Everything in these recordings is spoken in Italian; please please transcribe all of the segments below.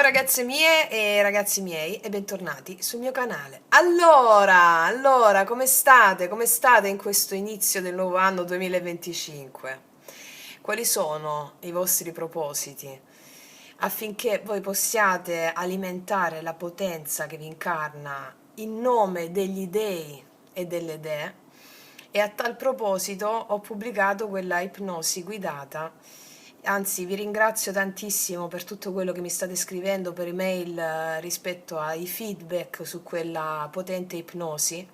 ragazze mie e ragazzi miei e bentornati sul mio canale. Allora, come state? Come state in questo inizio del nuovo anno 2025? Quali sono i vostri propositi affinché voi possiate alimentare la potenza che vi incarna in nome degli dei e delle dee? E a tal proposito ho pubblicato quella ipnosi guidata. Anzi, vi ringrazio tantissimo per tutto quello che mi state scrivendo per email rispetto ai feedback su quella potente ipnosi.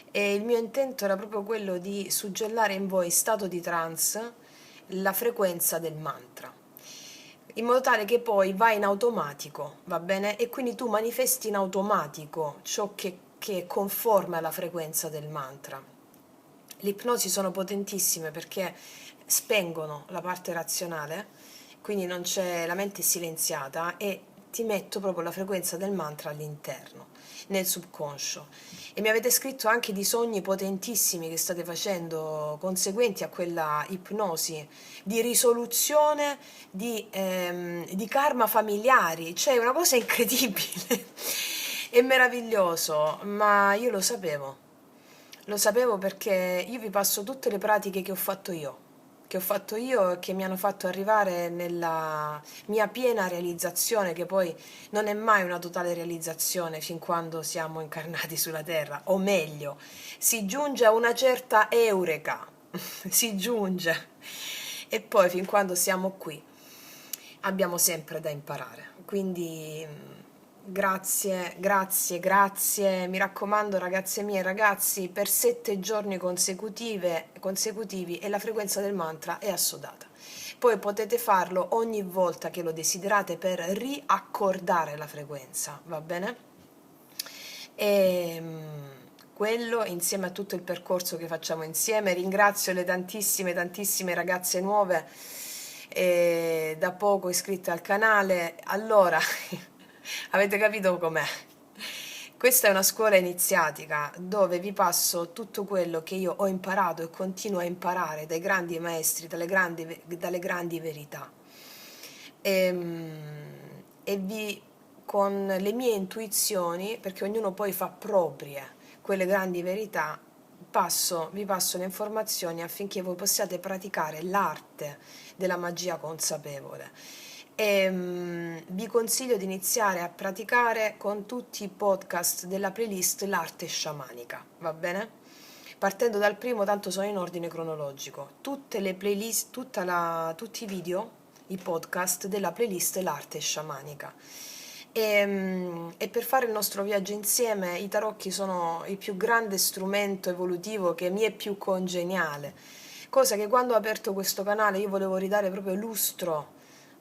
E il mio intento era proprio quello di suggellare in voi, in stato di trance, la frequenza del mantra, in modo tale che poi va in automatico, va bene? E quindi tu manifesti in automatico ciò che è conforme alla frequenza del mantra. Le ipnosi sono potentissime perché spengono la parte razionale, quindi non c'è, la mente è silenziata e ti metto proprio la frequenza del mantra all'interno, nel subconscio. E mi avete scritto anche di sogni potentissimi che state facendo conseguenti a quella ipnosi, di risoluzione di karma familiari, cioè una cosa incredibile. È meraviglioso, ma io lo sapevo perché io vi passo tutte le pratiche che ho fatto io e che mi hanno fatto arrivare nella mia piena realizzazione, che poi non è mai una totale realizzazione fin quando siamo incarnati sulla Terra, o meglio, si giunge a una certa eureka, si giunge, e poi fin quando siamo qui abbiamo sempre da imparare. Quindi grazie, grazie, grazie. Mi raccomando, ragazze mie e ragazzi, per 7 giorni consecutivi e la frequenza del mantra è assodata. Poi potete farlo ogni volta che lo desiderate per riaccordare la frequenza, va bene? E quello insieme a tutto il percorso che facciamo insieme. Ringrazio le tantissime ragazze nuove da poco iscritte al canale. Allora, avete capito com'è? Questa è una scuola iniziatica dove vi passo tutto quello che io ho imparato e continuo a imparare dai grandi maestri, dalle grandi verità. E vi, con le mie intuizioni, perché ognuno poi fa proprie quelle grandi verità, vi passo le informazioni affinché voi possiate praticare l'arte della magia consapevole. E vi consiglio di iniziare a praticare con tutti i podcast della playlist l'arte sciamanica, va bene? Partendo dal primo, tanto sono in ordine cronologico. Tutte le playlist, tutti i video, i podcast della playlist l'arte sciamanica. E per fare il nostro viaggio insieme i tarocchi sono il più grande strumento evolutivo che mi è più congeniale, cosa che quando ho aperto questo canale io volevo ridare proprio lustro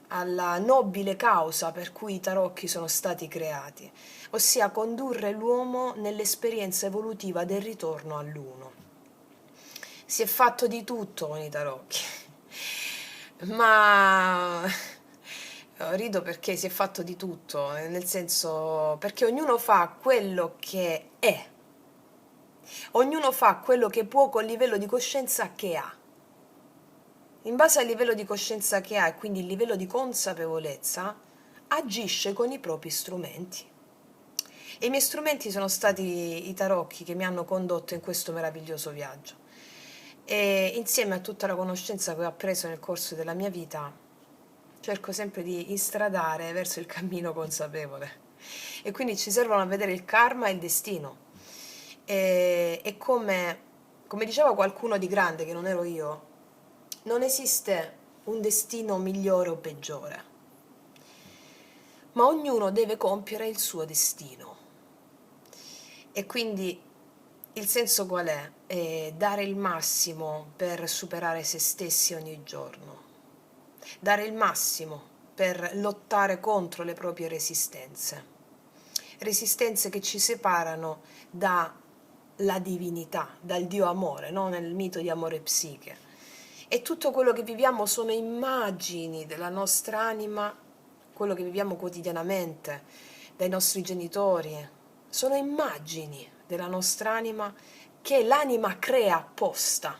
alla nobile causa per cui i tarocchi sono stati creati, ossia condurre l'uomo nell'esperienza evolutiva del ritorno all'uno. Si è fatto di tutto con i tarocchi, ma rido perché si è fatto di tutto, nel senso perché ognuno fa quello che è, ognuno fa quello che può col livello di coscienza che ha. In base al livello di coscienza che ha e quindi il livello di consapevolezza, agisce con i propri strumenti. E i miei strumenti sono stati i tarocchi che mi hanno condotto in questo meraviglioso viaggio. E insieme a tutta la conoscenza che ho appreso nel corso della mia vita, cerco sempre di instradare verso il cammino consapevole. E quindi ci servono a vedere il karma e il destino. E come diceva qualcuno di grande, che non ero io, non esiste un destino migliore o peggiore, ma ognuno deve compiere il suo destino. E quindi il senso qual è? È dare il massimo per superare se stessi ogni giorno, dare il massimo per lottare contro le proprie resistenze, resistenze che ci separano dalla divinità, dal Dio amore, no? Nel mito di Amore Psiche. E tutto quello che viviamo sono immagini della nostra anima, quello che viviamo quotidianamente, dai nostri genitori, sono immagini della nostra anima che l'anima crea apposta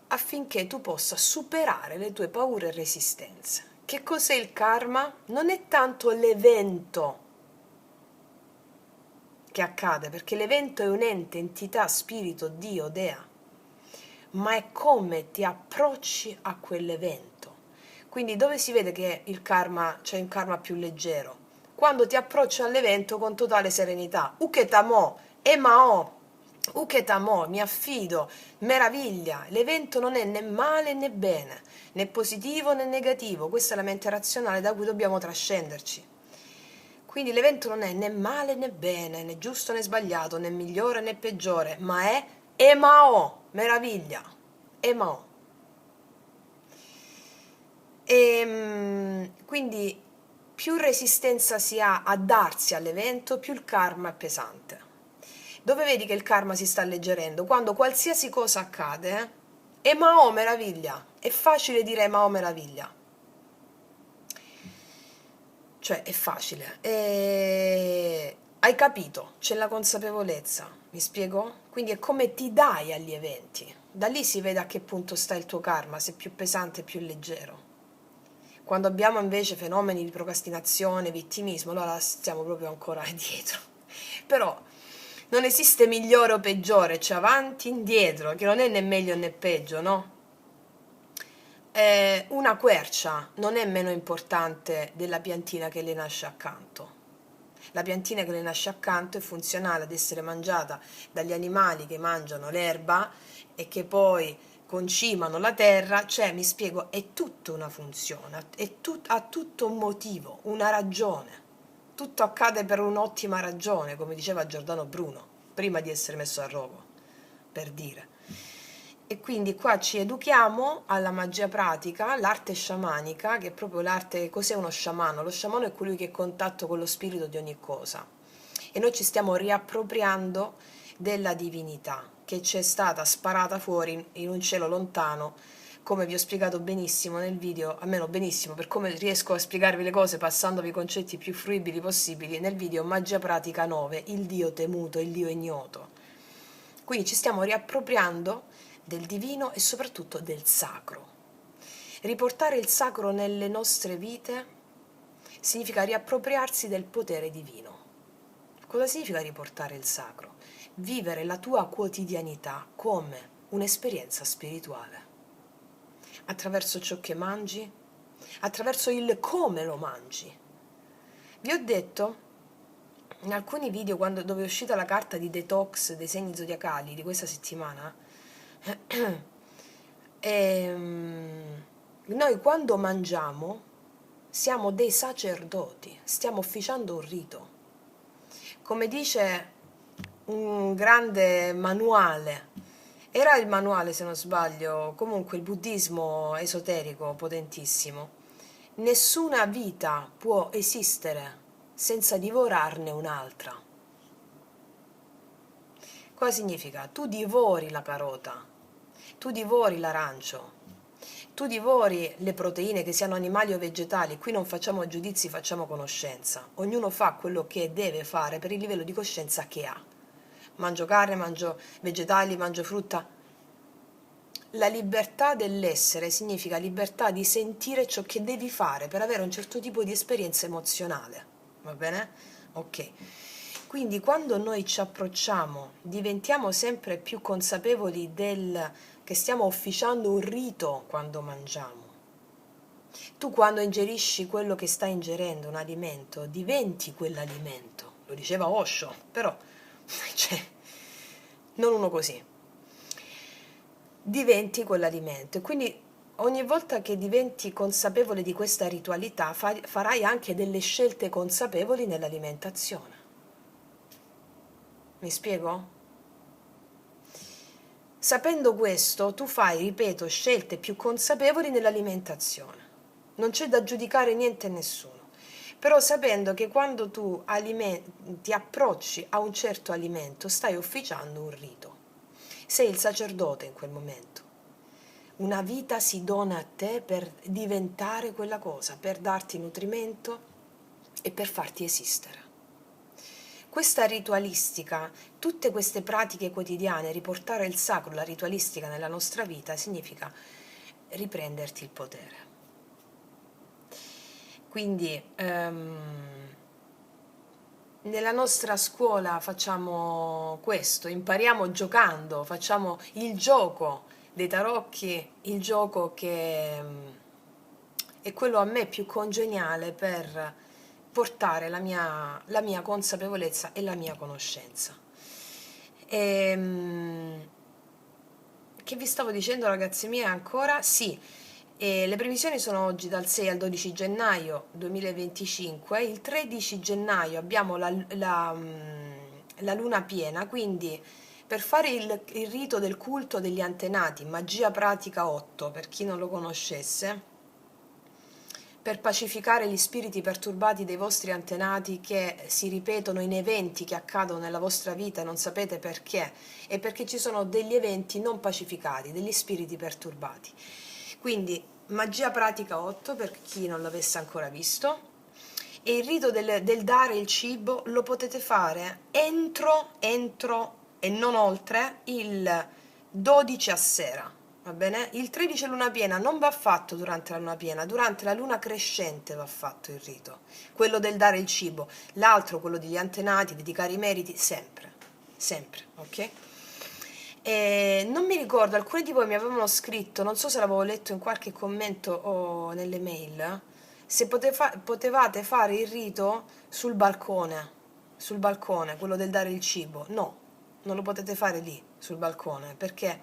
affinché tu possa superare le tue paure e resistenze. Che cos'è il karma? Non è tanto l'evento che accade, perché l'evento è un ente, entità, spirito, Dio, Dea, ma è come ti approcci a quell'evento. Quindi dove si vede che il karma, c'è un karma più leggero? Quando ti approcci all'evento con totale serenità. Uketamo, emao, uketamo, mi affido, meraviglia. L'evento non è né male né bene, né positivo né negativo. Questa è la mente razionale da cui dobbiamo trascenderci. Quindi l'evento non è né male né bene, né giusto né sbagliato, né migliore né peggiore, ma è emao, meraviglia, emao. Quindi più resistenza si ha a darsi all'evento, più il karma è pesante. Dove vedi che il karma si sta alleggerendo? Quando qualsiasi cosa accade, emao, meraviglia. È facile dire emao, meraviglia. Cioè è facile. Hai capito, c'è la consapevolezza, mi spiego? Quindi è come ti dai agli eventi. Da lì si vede a che punto sta il tuo karma, se è più pesante o più leggero. Quando abbiamo invece fenomeni di procrastinazione, vittimismo, allora stiamo proprio ancora dietro. Però non esiste migliore o peggiore, c'è avanti, indietro, che non è né meglio né peggio, no? Una quercia non è meno importante della piantina che le nasce accanto. La piantina che le nasce accanto è funzionale ad essere mangiata dagli animali che mangiano l'erba e che poi concimano la terra, cioè mi spiego, è tutta una funzione, ha tutto un motivo, una ragione. Tutto accade per un'ottima ragione, come diceva Giordano Bruno, prima di essere messo a rogo, per dire. E quindi qua ci educhiamo alla magia pratica, l'arte sciamanica, che è proprio l'arte. Cos'è uno sciamano? Lo sciamano è colui che è in contatto con lo spirito di ogni cosa. E noi ci stiamo riappropriando della divinità che ci è stata sparata fuori in un cielo lontano, come vi ho spiegato benissimo nel video, almeno benissimo, per come riesco a spiegarvi le cose passandovi i concetti più fruibili possibili, nel video Magia Pratica 9, il Dio temuto, il Dio ignoto. Quindi ci stiamo riappropriando del divino e soprattutto del sacro. Riportare il sacro nelle nostre vite significa riappropriarsi del potere divino. Cosa significa riportare il sacro? Vivere la tua quotidianità come un'esperienza spirituale, attraverso ciò che mangi, attraverso il come lo mangi. Vi ho detto in alcuni video, dove è uscita la carta di detox dei segni zodiacali di questa settimana, noi quando mangiamo siamo dei sacerdoti, stiamo officiando un rito. Come dice un grande manuale, era il manuale se non sbaglio, comunque il buddismo esoterico potentissimo, nessuna vita può esistere senza divorarne un'altra. Cosa significa? Tu divori la carota, tu divori l'arancio, tu divori le proteine, che siano animali o vegetali. Qui non facciamo giudizi, facciamo conoscenza. Ognuno fa quello che deve fare per il livello di coscienza che ha. Mangio carne, mangio vegetali, mangio frutta. La libertà dell'essere significa libertà di sentire ciò che devi fare per avere un certo tipo di esperienza emozionale. Va bene? Ok. Quindi quando noi ci approcciamo, diventiamo sempre più consapevoli che stiamo officiando un rito quando mangiamo. Tu quando ingerisci quello che stai ingerendo, un alimento, diventi quell'alimento. Lo diceva Osho, però cioè, non uno così. Diventi quell'alimento e quindi ogni volta che diventi consapevole di questa ritualità farai anche delle scelte consapevoli nell'alimentazione. Mi spiego? Sapendo questo, tu fai, ripeto, scelte più consapevoli nell'alimentazione. Non c'è da giudicare niente e nessuno. Però sapendo che quando tu ti approcci a un certo alimento, stai officiando un rito. Sei il sacerdote in quel momento. Una vita si dona a te per diventare quella cosa, per darti nutrimento e per farti esistere. Questa ritualistica, tutte queste pratiche quotidiane, riportare il sacro, la ritualistica nella nostra vita, significa riprenderti il potere. Quindi nella nostra scuola facciamo questo, impariamo giocando, facciamo il gioco dei tarocchi, il gioco che è quello a me più congeniale per portare la mia consapevolezza e la mia conoscenza. Che vi stavo dicendo, ragazzi miei, ancora? Sì, le previsioni sono oggi dal 6 al 12 gennaio 2025. Il 13 gennaio abbiamo la luna piena, quindi per fare il rito del culto degli antenati, magia pratica 8, per chi non lo conoscesse, per pacificare gli spiriti perturbati dei vostri antenati che si ripetono in eventi che accadono nella vostra vita e non sapete perché, e perché ci sono degli eventi non pacificati, degli spiriti perturbati. Quindi magia pratica 8 per chi non l'avesse ancora visto, e il rito del dare il cibo lo potete fare entro e non oltre il 12 a sera. Va bene? Il 13 luna piena non va fatto durante la luna piena, durante la luna crescente va fatto il rito, quello del dare il cibo, l'altro, quello degli antenati, dedicare i meriti, sempre, sempre, ok? E non mi ricordo, alcuni di voi mi avevano scritto, non so se l'avevo letto in qualche commento o nelle mail, se potevate fare il rito sul balcone, quello del dare il cibo. No, non lo potete fare lì, sul balcone, perché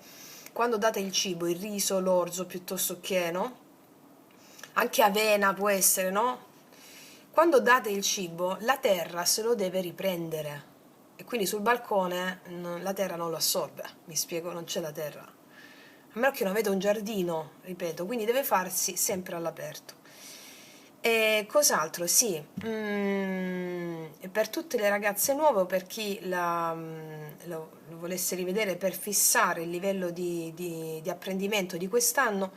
quando date il cibo, il riso, l'orzo piuttosto che, no? Anche avena può essere, no? Quando date il cibo, la terra se lo deve riprendere e quindi sul balcone la terra non lo assorbe, mi spiego, non c'è la terra. A meno che non avete un giardino, ripeto, quindi deve farsi sempre all'aperto. E cos'altro? Sì, per tutte le ragazze nuove o per chi lo volesse rivedere per fissare il livello di apprendimento di quest'anno,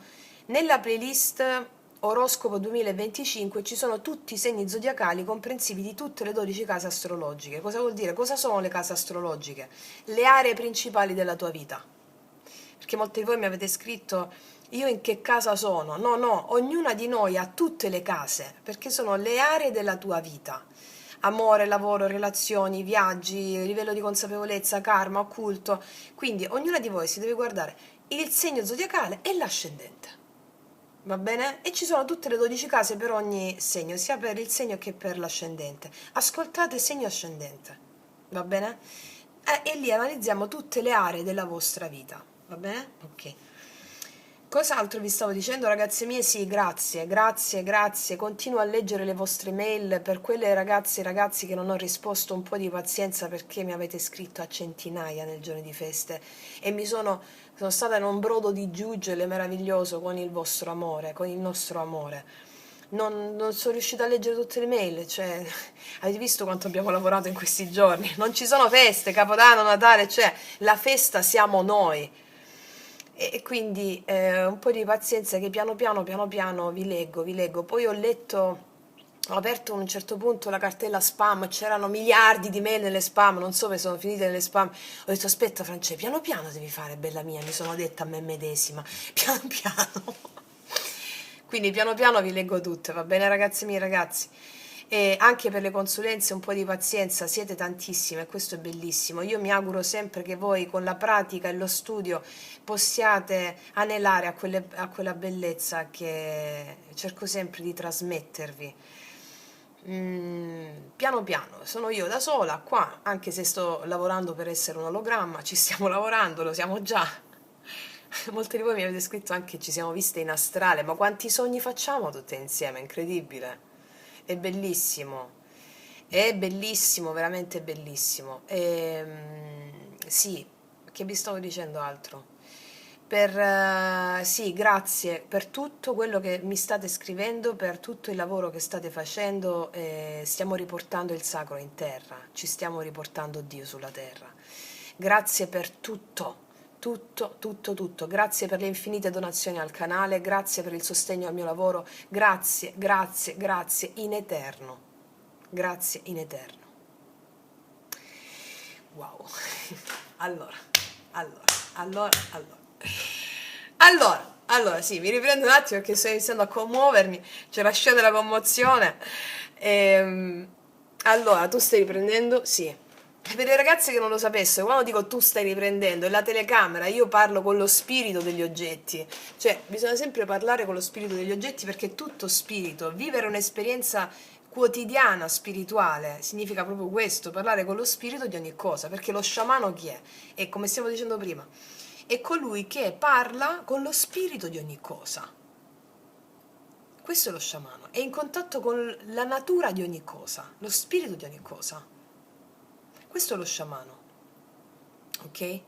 nella playlist Oroscopo 2025 ci sono tutti i segni zodiacali comprensivi di tutte le 12 case astrologiche. Cosa vuol dire? Cosa sono le case astrologiche? Le aree principali della tua vita. Perché molti di voi mi avete scritto: io in che casa sono? No, no, ognuna di noi ha tutte le case, perché sono le aree della tua vita. Amore, lavoro, relazioni, viaggi, livello di consapevolezza, karma, occulto. Quindi ognuna di voi si deve guardare il segno zodiacale e l'ascendente. Va bene? E ci sono tutte le 12 case per ogni segno, sia per il segno che per l'ascendente. Ascoltate segno ascendente. Va bene? E lì analizziamo tutte le aree della vostra vita. Va bene? Ok. Cos'altro vi stavo dicendo, ragazze mie? Sì, grazie, grazie, grazie. Continuo a leggere le vostre mail. Per quelle ragazze e ragazzi che non ho risposto, un po' di pazienza, perché mi avete scritto a centinaia nel giorno di feste e sono stata in un brodo di giuggiole meraviglioso con il vostro amore, con il nostro amore. Non sono riuscita a leggere tutte le mail, cioè, avete visto quanto abbiamo lavorato in questi giorni? Non ci sono feste, Capodanno, Natale, cioè, la festa siamo noi. E quindi un po' di pazienza che piano piano vi leggo, vi leggo. Poi ho aperto a un certo punto la cartella spam, c'erano miliardi di mail nelle spam, non so dove sono finite nelle spam. Ho detto: aspetta Francesca, piano piano devi fare, bella mia, mi sono detta a me medesima, piano piano. Quindi piano piano vi leggo tutte, va bene ragazzi miei, ragazzi? E anche per le consulenze un po' di pazienza, siete tantissime e questo è bellissimo. Io mi auguro sempre che voi con la pratica e lo studio possiate anelare a quella bellezza che cerco sempre di trasmettervi. Piano piano, sono io da sola qua, anche se sto lavorando per essere un ologramma, ci stiamo lavorando, lo siamo già. Molti di voi mi avete scritto anche che ci siamo viste in astrale, ma quanti sogni facciamo tutte insieme, incredibile. È bellissimo, veramente bellissimo. Sì, che vi stavo dicendo altro? Sì, grazie per tutto quello che mi state scrivendo, per tutto il lavoro che state facendo. Stiamo riportando il sacro in terra, ci stiamo riportando Dio sulla terra. Grazie per tutto, tutto, tutto, tutto. Grazie per le infinite donazioni al canale, grazie per il sostegno al mio lavoro, grazie, grazie, grazie in eterno. Grazie in eterno. Wow. Allora. Allora, Allora, sì, mi riprendo un attimo perché sto iniziando a commuovermi, c'è la scena della commozione. Allora, tu stai riprendendo? Sì. Per le ragazze che non lo sapessero, quando dico tu stai riprendendo, è la telecamera, io parlo con lo spirito degli oggetti. Cioè, bisogna sempre parlare con lo spirito degli oggetti perché è tutto spirito. Vivere un'esperienza quotidiana spirituale significa proprio questo, parlare con lo spirito di ogni cosa, perché lo sciamano chi è? E come stiamo dicendo prima, è colui che parla con lo spirito di ogni cosa. Questo è lo sciamano, è in contatto con la natura di ogni cosa, lo spirito di ogni cosa. Questo è lo sciamano, ok?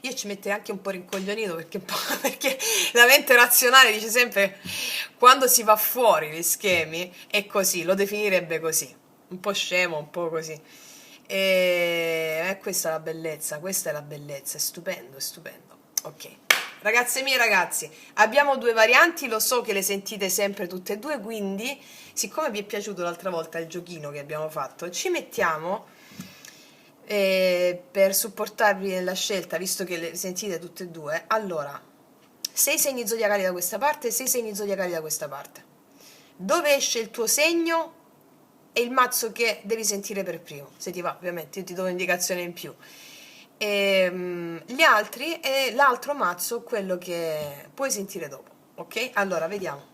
Io ci metterei anche un po' rincoglionito perché la mente razionale dice sempre quando si va fuori gli schemi è così, lo definirebbe così, un po' scemo, un po' così. E questa è la bellezza, questa è la bellezza, è stupendo, è stupendo. Ok. Ragazze mie, ragazzi, abbiamo due varianti, lo so che le sentite sempre tutte e due, quindi siccome vi è piaciuto l'altra volta il giochino che abbiamo fatto, ci mettiamo per supportarvi nella scelta, visto che le sentite tutte e due. Allora, 6 segni zodiacali da questa parte, 6 segni zodiacali da questa parte. Dove esce il tuo segno è il mazzo che devi sentire per primo, se ti va, ovviamente, io ti do un'indicazione in più. Gli altri è l'altro mazzo, quello che puoi sentire dopo, ok? Allora, vediamo.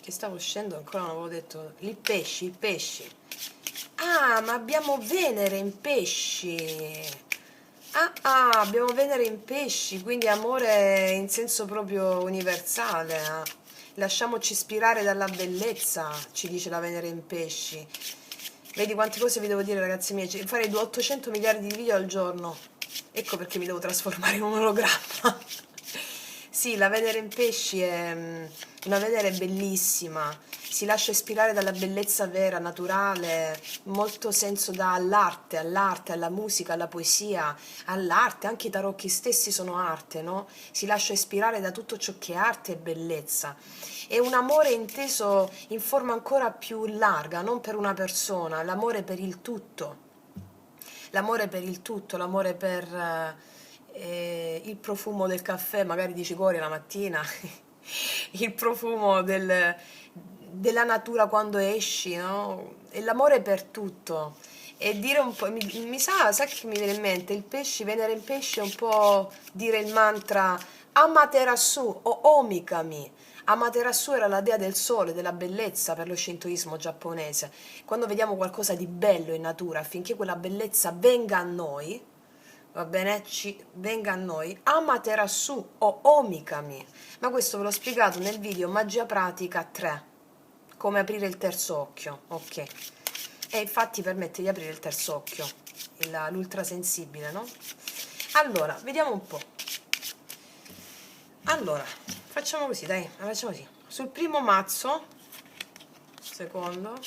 Che stavo uscendo, ancora non avevo detto. Il pesci, il pesci. Ah, ma abbiamo Venere in pesci. Abbiamo Venere in pesci, quindi amore in senso proprio universale. Lasciamoci ispirare dalla bellezza, ci dice la Venere in pesci. Vedi quante cose vi devo dire, ragazzi miei. Farei 800 miliardi di video al giorno. Ecco perché mi devo trasformare in un ologramma. Sì, la Venere in pesci è una Venere bellissima, si lascia ispirare dalla bellezza vera, naturale, molto senso dà all'arte, alla musica, alla poesia, all'arte, anche i tarocchi stessi sono arte, no? Si lascia ispirare da tutto ciò che è arte e bellezza. È un amore inteso in forma ancora più larga, non per una persona, l'amore per il tutto. L'amore per il tutto, l'amore per il profumo del caffè, magari di cicoria la mattina, il profumo della natura quando esci, no? E l'amore per tutto. E dire un po', mi sa che mi viene in mente, il pesci, Venere in pesce è un po' dire il mantra Amaterasu o Omikami. Amaterasu era la dea del sole, della bellezza per lo shintoismo giapponese. Quando vediamo qualcosa di bello in natura, affinché quella bellezza venga a noi, va bene? Venga a noi, Amaterasu o Omikami. Ma questo ve l'ho spiegato nel video Magia Pratica 3, come aprire il terzo occhio, ok? E infatti permette di aprire il terzo occhio, l'ultrasensibile, no? Allora, vediamo un po'. Allora, facciamo così, dai, facciamo così. Sul primo mazzo, secondo,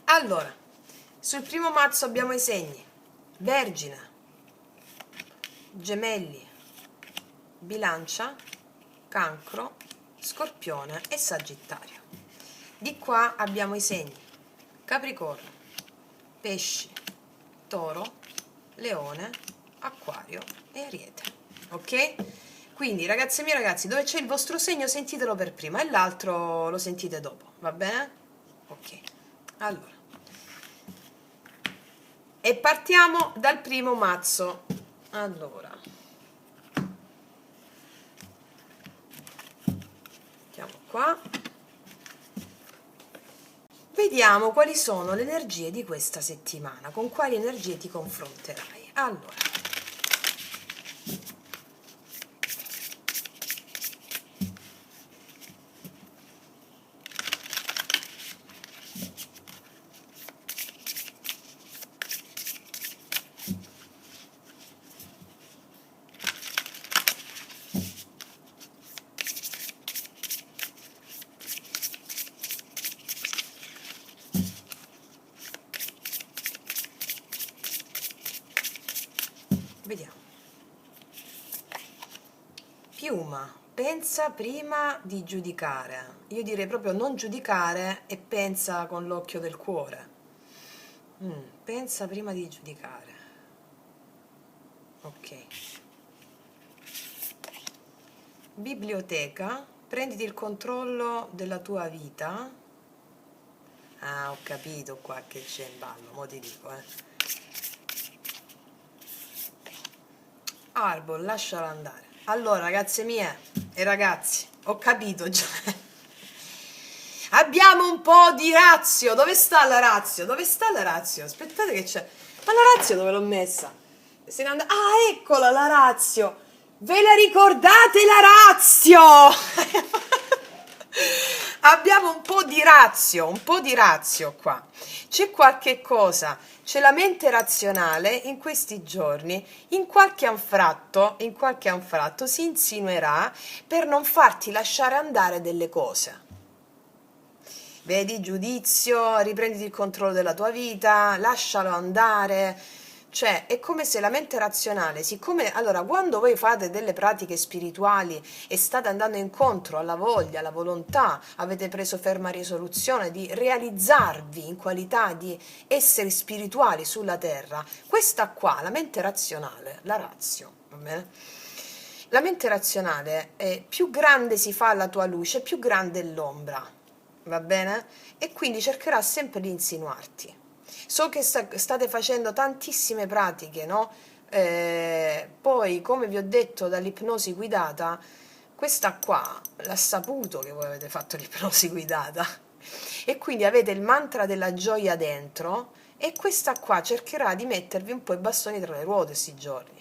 allora, sul primo mazzo abbiamo i segni Vergine, Gemelli, Bilancia, Cancro, Scorpione e Sagittario. Di qua abbiamo i segni Capricorno, Pesci, Toro, Leone, Acquario e Ariete. Ok? Quindi, ragazze mie, ragazzi, dove c'è il vostro segno sentitelo per prima e l'altro lo sentite dopo, va bene? Ok. Allora. E partiamo dal primo mazzo. Allora. Mettiamo qua. Vediamo quali sono le energie di questa settimana, con quali energie ti confronterai. Allora, Piuma, pensa prima di giudicare. Io direi proprio non giudicare e pensa con l'occhio del cuore. Pensa prima di giudicare. Ok. Biblioteca, prenditi il controllo della tua vita. Ah, ho capito qua che c'è in ballo, mo ti dico, Arbol, lascialo andare. Allora, ragazze mie e ragazzi, ho capito già. Abbiamo un po' di razio. Dove sta la razio? Dove sta la razio? Aspettate che c'è. Ma la razio dove l'ho messa? Se ne Ah, eccola la razio. Ve la ricordate la razio? Abbiamo un po' di razio qua. C'è qualche cosa, c'è la mente razionale in questi giorni, in qualche anfratto si insinuerà per non farti lasciare andare delle cose. Vedi, giudizio, riprenditi il controllo della tua vita, lascialo andare. Cioè, è come se la mente razionale, siccome, allora, quando voi fate delle pratiche spirituali e state andando incontro alla voglia, alla volontà, avete preso ferma risoluzione di realizzarvi in qualità di esseri spirituali sulla terra, questa qua, la mente razionale, la razio, va bene? La mente razionale è più grande si fa la tua luce, più grande è l'ombra, va bene? E quindi cercherà sempre di insinuarti. So che state facendo tantissime pratiche, no? Poi, come vi ho detto, dall'ipnosi guidata, questa qua l'ha saputo che voi avete fatto l'ipnosi guidata e quindi avete il mantra della gioia dentro e questa qua cercherà di mettervi un po' i bastoni tra le ruote questi giorni.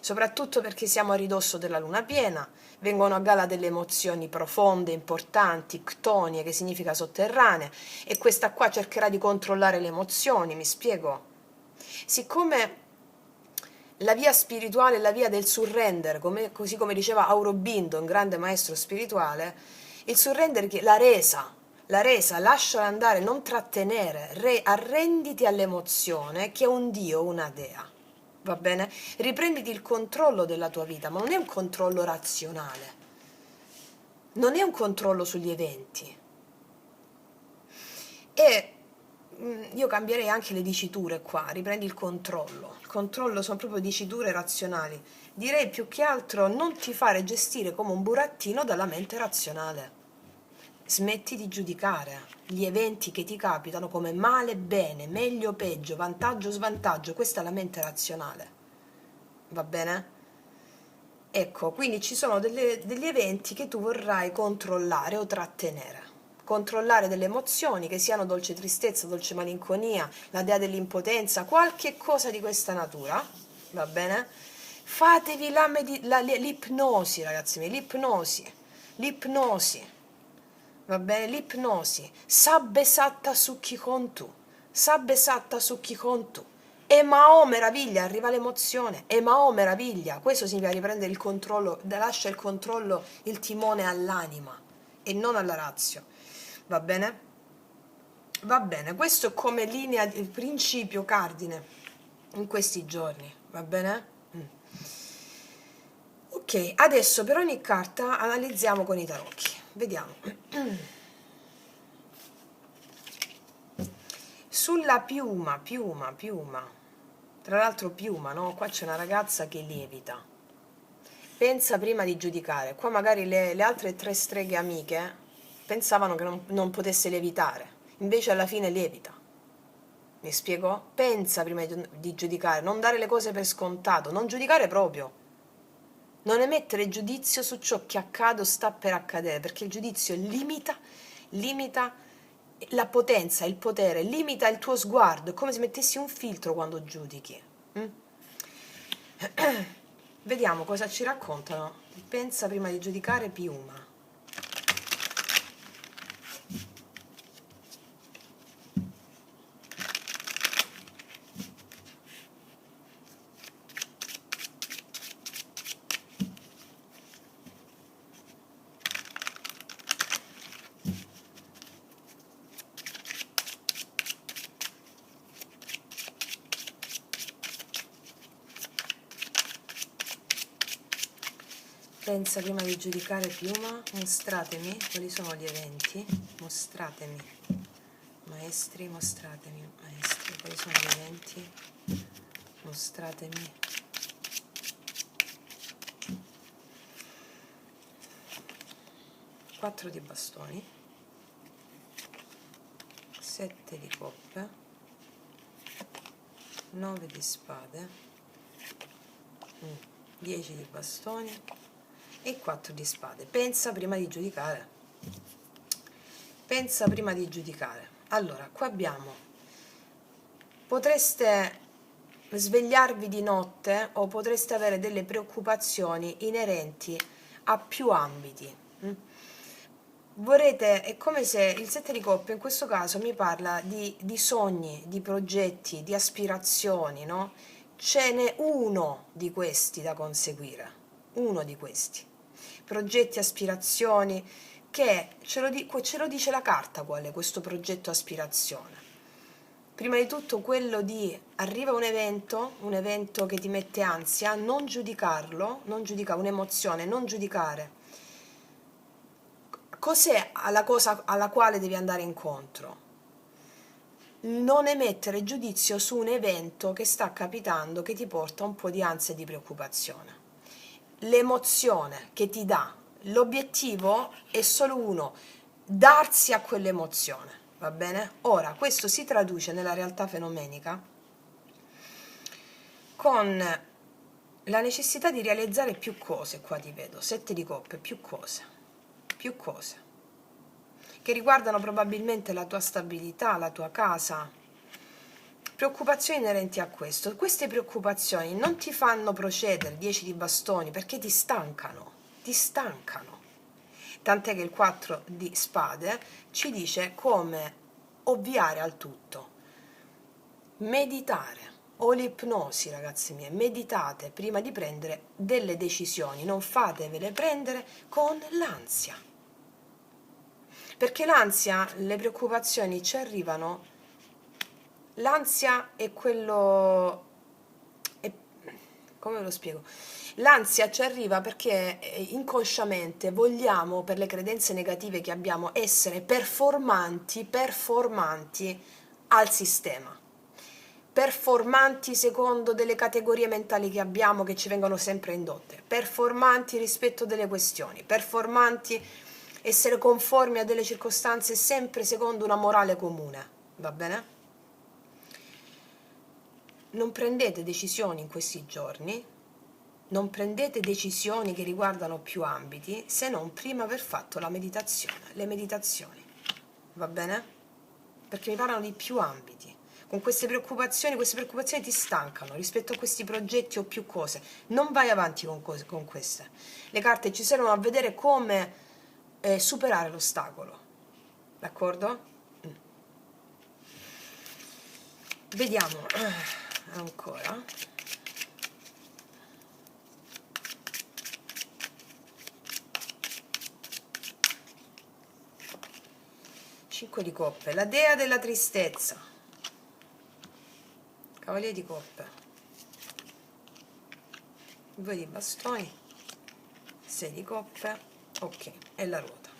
Soprattutto perché siamo a ridosso della luna piena, vengono a galla delle emozioni profonde, importanti, ctonie, che significa sotterranee, e questa qua cercherà di controllare le emozioni, mi spiego? Siccome la via spirituale è la via del surrender, così come diceva Aurobindo, un grande maestro spirituale, il surrender, la resa, lasciala andare, non trattenere, arrenditi all'emozione che è un dio, una dea. Va bene? Riprenditi il controllo della tua vita, ma non è un controllo razionale, non è un controllo sugli eventi. E io cambierei anche le diciture qua, riprendi il controllo. Il controllo sono proprio diciture razionali. Direi più che altro non ti fare gestire come un burattino dalla mente razionale. Smetti di giudicare gli eventi che ti capitano come male, bene, meglio, peggio, vantaggio, svantaggio. Questa è la mente razionale. Va bene? Ecco, quindi ci sono degli eventi che tu vorrai controllare o trattenere. Controllare delle emozioni, che siano dolce tristezza, dolce malinconia, la dea dell'impotenza, qualche cosa di questa natura, va bene? Fatevi l'ipnosi, ragazzi miei, l'ipnosi, va bene? L'ipnosi, sabbe satta sukhi kontu, sabbe satta sukhi kontu. E Mao meraviglia, arriva l'emozione, e Mao meraviglia, questo significa riprendere il controllo, lascia il controllo, il timone all'anima e non alla razio, va bene? Va bene, questo è come linea di principio cardine in questi giorni, va bene? Ok, adesso per ogni carta analizziamo con i tarocchi, vediamo. Sulla piuma, tra l'altro piuma, no? Qua c'è una ragazza che lievita. Pensa prima di giudicare. Qua magari le altre 3 streghe amiche pensavano che non potesse lievitare, invece alla fine lievita. Mi spiego? Pensa prima di giudicare, non dare le cose per scontato, non giudicare proprio. Non emettere giudizio su ciò che accade o sta per accadere, perché il giudizio limita la potenza, il potere, limita il tuo sguardo, è come se mettessi un filtro quando giudichi. Vediamo cosa ci raccontano. Pensa prima di giudicare Piuma. Pensa prima di giudicare, piuma. Mostratemi quali sono gli eventi. Mostratemi, maestri, mostratemi, maestri, quali sono gli eventi. Mostratemi. Quattro di bastoni, 7 di coppe, 9 di spade, 10 di bastoni e 4 di spade. Pensa prima di giudicare. Pensa prima di giudicare. Allora, qua abbiamo, potreste svegliarvi di notte o potreste avere delle preoccupazioni inerenti a più ambiti. Vorrete, è come se il 7 di coppe in questo caso mi parla di sogni, di progetti, di aspirazioni, no? Ce n'è uno di questi da conseguire, uno di questi progetti, aspirazioni, che ce lo dice la carta qual è questo progetto, aspirazione. Prima di tutto quello di arriva un evento che ti mette ansia, non giudicarlo, non giudicare un'emozione, non giudicare cos'è la cosa alla quale devi andare incontro. Non emettere giudizio su un evento che sta capitando, che ti porta un po' di ansia e di preoccupazione. L'emozione che ti dà, l'obiettivo è solo uno, darsi a quell'emozione, va bene? Ora, questo si traduce nella realtà fenomenica con la necessità di realizzare più cose. Qua ti vedo, 7 di coppe, più cose, che riguardano probabilmente la tua stabilità, la tua casa, preoccupazioni inerenti a questo. Queste preoccupazioni non ti fanno procedere, 10 di bastoni, perché ti stancano, tant'è che il 4 di spade ci dice come ovviare al tutto. Meditare o l'ipnosi, ragazzi miei, meditate prima di prendere delle decisioni, non fatevele prendere con l'ansia, perché l'ansia, le preoccupazioni ci arrivano. L'ansia è quello, come ve lo spiego? L'ansia ci arriva perché inconsciamente vogliamo, per le credenze negative che abbiamo, essere performanti al sistema, performanti secondo delle categorie mentali che abbiamo, che ci vengono sempre indotte, performanti rispetto delle questioni, performanti, essere conformi a delle circostanze sempre secondo una morale comune, va bene? Non prendete decisioni in questi giorni, non prendete decisioni che riguardano più ambiti, se non prima aver fatto la meditazione, le meditazioni, va bene? Perché mi parlano di più ambiti. Con queste preoccupazioni ti stancano rispetto a questi progetti o più cose. Non vai avanti con queste. Le carte ci servono a vedere come superare l'ostacolo, d'accordo? Vediamo ancora. Cinque di coppe, la dea della tristezza, cavaliere di coppe, 2 di bastoni, 6 di coppe, ok, e la ruota.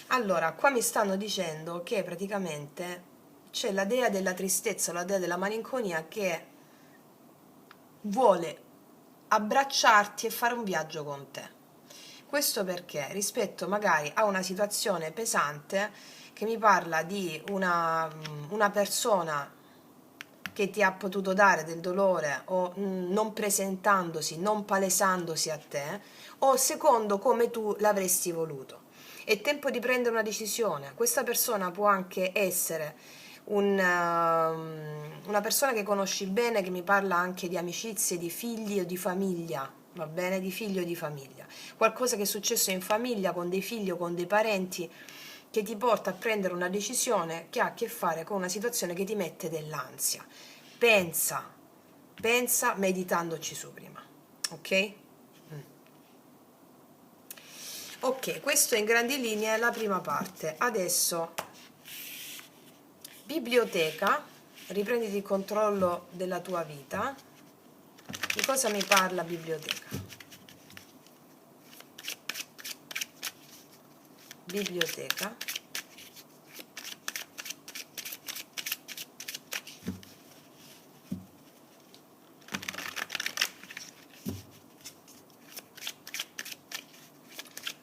Allora, qua mi stanno dicendo che praticamente c'è la dea della tristezza, la dea della malinconia, che vuole abbracciarti e fare un viaggio con te. Questo perché rispetto magari a una situazione pesante che mi parla di una persona che ti ha potuto dare del dolore o non presentandosi, non palesandosi a te, o secondo come tu l'avresti voluto. È tempo di prendere una decisione. Questa persona può anche essere una persona che conosci bene, che mi parla anche di amicizie, di figli o di famiglia, va bene? Di figli o di famiglia. Qualcosa che è successo in famiglia, con dei figli o con dei parenti, che ti porta a prendere una decisione che ha a che fare con una situazione che ti mette dell'ansia. Pensa meditandoci su prima, ok? Ok, questo in grandi linee è la prima parte. Adesso biblioteca, riprenditi il controllo della tua vita. Di cosa mi parla biblioteca? biblioteca,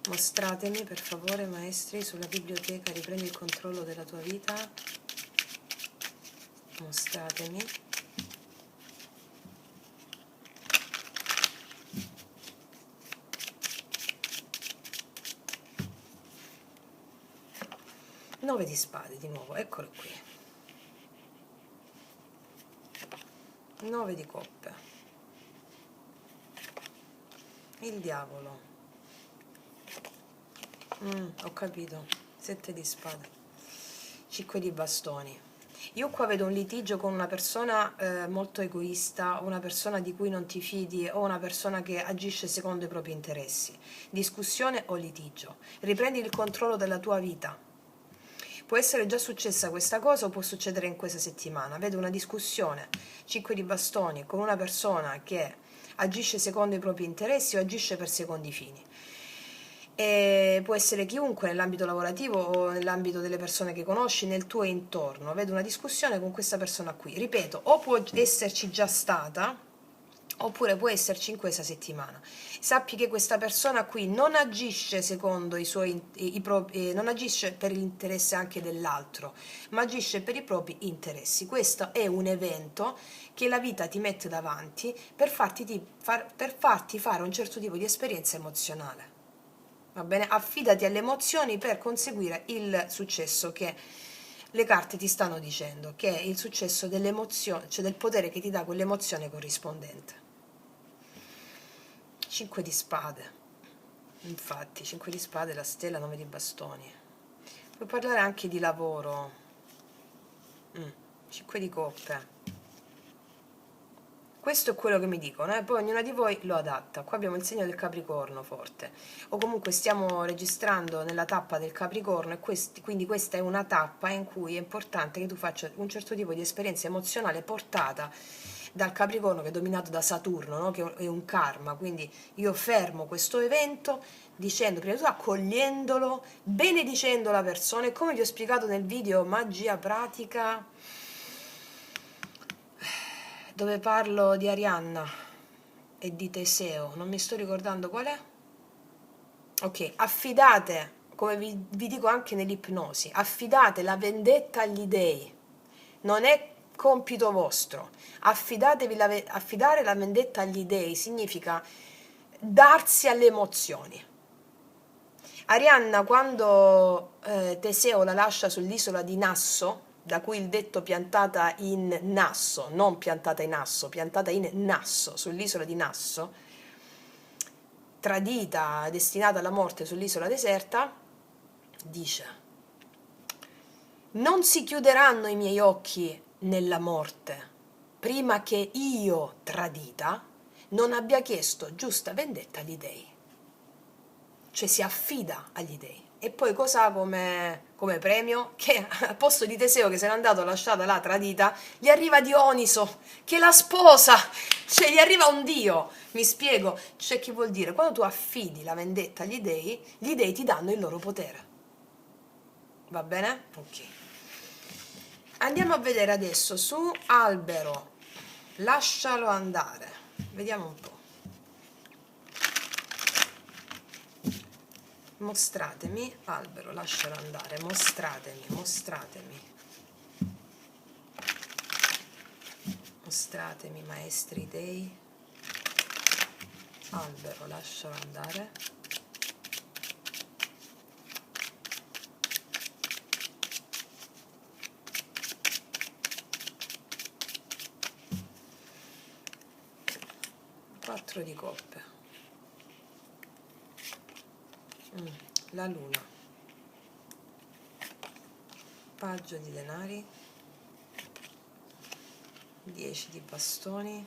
mostratemi per favore maestri sulla biblioteca, riprendi il controllo della tua vita, mostratemi. Nove di spade di nuovo, eccolo qui. 9 di coppe. Il diavolo. Ho capito. 7 di spade. 5 di bastoni. Io qua vedo un litigio con una persona molto egoista, una persona di cui non ti fidi o una persona che agisce secondo i propri interessi. Discussione o litigio. Riprendi il controllo della tua vita. Può essere già successa questa cosa o può succedere in questa settimana. Vedo una discussione, 5 di bastoni, con una persona che agisce secondo i propri interessi o agisce per secondi fini. E può essere chiunque nell'ambito lavorativo o nell'ambito delle persone che conosci, nel tuo intorno. Vedo una discussione con questa persona qui. Ripeto, o può esserci già stata, oppure può esserci in questa settimana. Sappi che questa persona qui non agisce secondo non agisce per l'interesse anche dell'altro, ma agisce per i propri interessi. Questo è un evento che la vita ti mette davanti per farti fare un certo tipo di esperienza emozionale. Va bene? Affidati alle emozioni per conseguire il successo che le carte ti stanno dicendo, che è il successo dell'emozione, cioè del potere che ti dà quell'emozione corrispondente. 5 di spade, infatti 5 di spade, la stella, 9 di bastoni. Puoi parlare anche di lavoro. 5 di coppe. Questo è quello che mi dicono, poi ognuna di voi lo adatta. Qua abbiamo il segno del Capricorno forte, o comunque stiamo registrando nella tappa del Capricorno e quindi questa è una tappa in cui è importante che tu faccia un certo tipo di esperienza emozionale portata dal Capricorno, che è dominato da Saturno, no? Che è un karma. Quindi io fermo questo evento dicendo, prima di tutto accogliendolo, benedicendo la persona, e come vi ho spiegato nel video Magia Pratica, dove parlo di Arianna e di Teseo, non mi sto ricordando qual è. Ok, affidate, come vi dico anche nell'ipnosi, affidate la vendetta agli dei, non è compito vostro. Affidare la vendetta agli dei significa darsi alle emozioni. Arianna, quando Teseo la lascia sull'isola di Nasso, da cui il detto piantata in Nasso, non piantata in Asso, piantata in Nasso, sull'isola di Nasso, tradita, destinata alla morte sull'isola deserta, dice: non si chiuderanno i miei occhi nella morte prima che io, tradita, non abbia chiesto giusta vendetta agli dei. Cioè si affida agli dei. E poi cosa ha come premio? Che al posto di Teseo, che se n'è andato lasciata là tradita, gli arriva Dioniso che la sposa, cioè gli arriva un dio. Mi spiego, cioè che vuol dire? Quando tu affidi la vendetta agli dei, gli dei ti danno il loro potere. Va bene? Ok. Andiamo a vedere adesso su albero, lascialo andare. Vediamo un po'. Mostratemi, albero, lascialo andare, mostratemi, mostratemi maestri dei, albero, lascialo andare, quattro di coppe, la luna, paggio di denari, 10 di bastoni,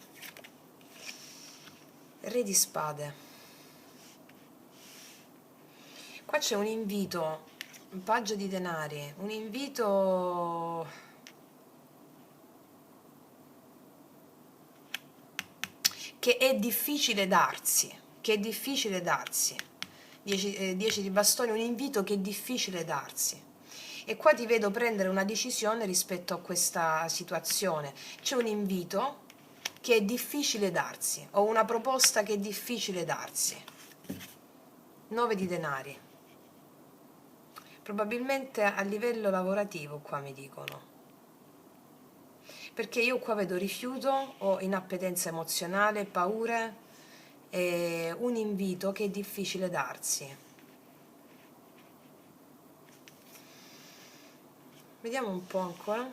re di spade. Qua c'è un invito, un paggio di denari, un invito che è difficile darsi, 10 di bastoni, un invito che è difficile darsi. E qua ti vedo prendere una decisione rispetto a questa situazione. C'è un invito che è difficile darsi, o una proposta che è difficile darsi. 9 di denari. Probabilmente a livello lavorativo qua mi dicono. Perché io qua vedo rifiuto o inappetenza emozionale, paure e un invito che è difficile darsi. Vediamo un po' ancora.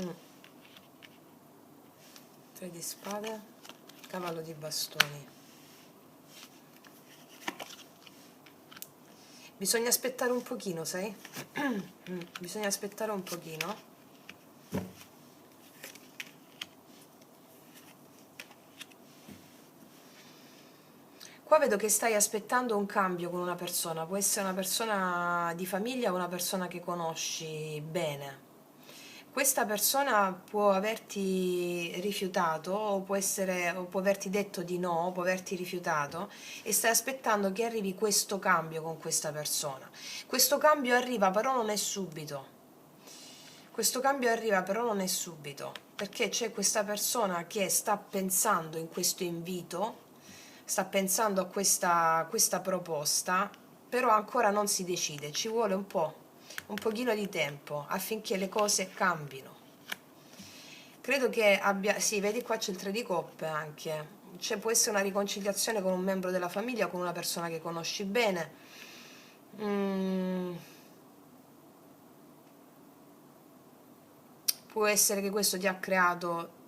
Mm. 3 di spade, cavallo di bastoni. Bisogna aspettare un pochino, sai? Bisogna aspettare un pochino. Qua vedo che stai aspettando un cambio con una persona, può essere una persona di famiglia o una persona che conosci bene. Questa persona può averti rifiutato o o può averti detto di no, può averti rifiutato e stai aspettando che arrivi questo cambio con questa persona. Questo cambio arriva però non è subito. Questo cambio arriva però non è subito, perché c'è questa persona che sta pensando in questo invito, sta pensando a questa proposta, però ancora non si decide, ci vuole un pochino di tempo affinché le cose cambino. Credo che abbia, sì, vedi qua c'è il 3 di coppe anche, può essere una riconciliazione con un membro della famiglia, con una persona che conosci bene. Può essere che questo ti ha creato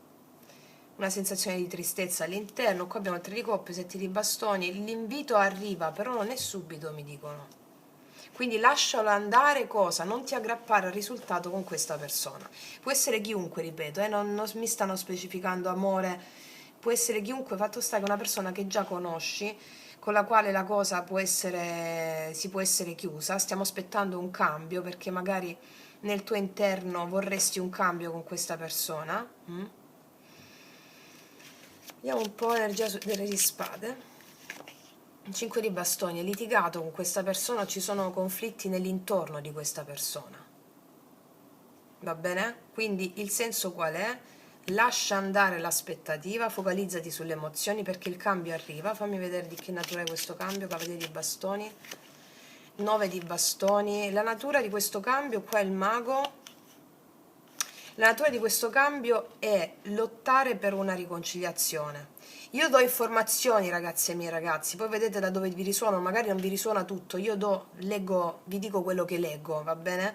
una sensazione di tristezza all'interno. Qua abbiamo il 3 di coppe, 7 di bastoni, l'invito arriva, però non è subito, mi dicono. Quindi lascialo andare, cosa? Non ti aggrappare al risultato con questa persona. Può essere chiunque, ripeto, non mi stanno specificando amore, può essere chiunque, fatto sta che una persona che già conosci, con la quale la cosa si può essere chiusa, stiamo aspettando un cambio perché magari nel tuo interno vorresti un cambio con questa persona. Vediamo un po' l'energia del re di spade. 5 di bastoni, hai litigato con questa persona, ci sono conflitti nell'intorno di questa persona. Va bene? Quindi il senso qual è? Lascia andare l'aspettativa, focalizzati sulle emozioni perché il cambio arriva. Fammi vedere di che natura è questo cambio, cavaliere di bastoni. 9 di bastoni. La natura di questo cambio, qua è il mago. La natura di questo cambio è lottare per una riconciliazione. Io do informazioni, ragazzi e miei ragazzi, poi vedete da dove vi risuono, magari non vi risuona tutto, leggo, vi dico quello che leggo, va bene?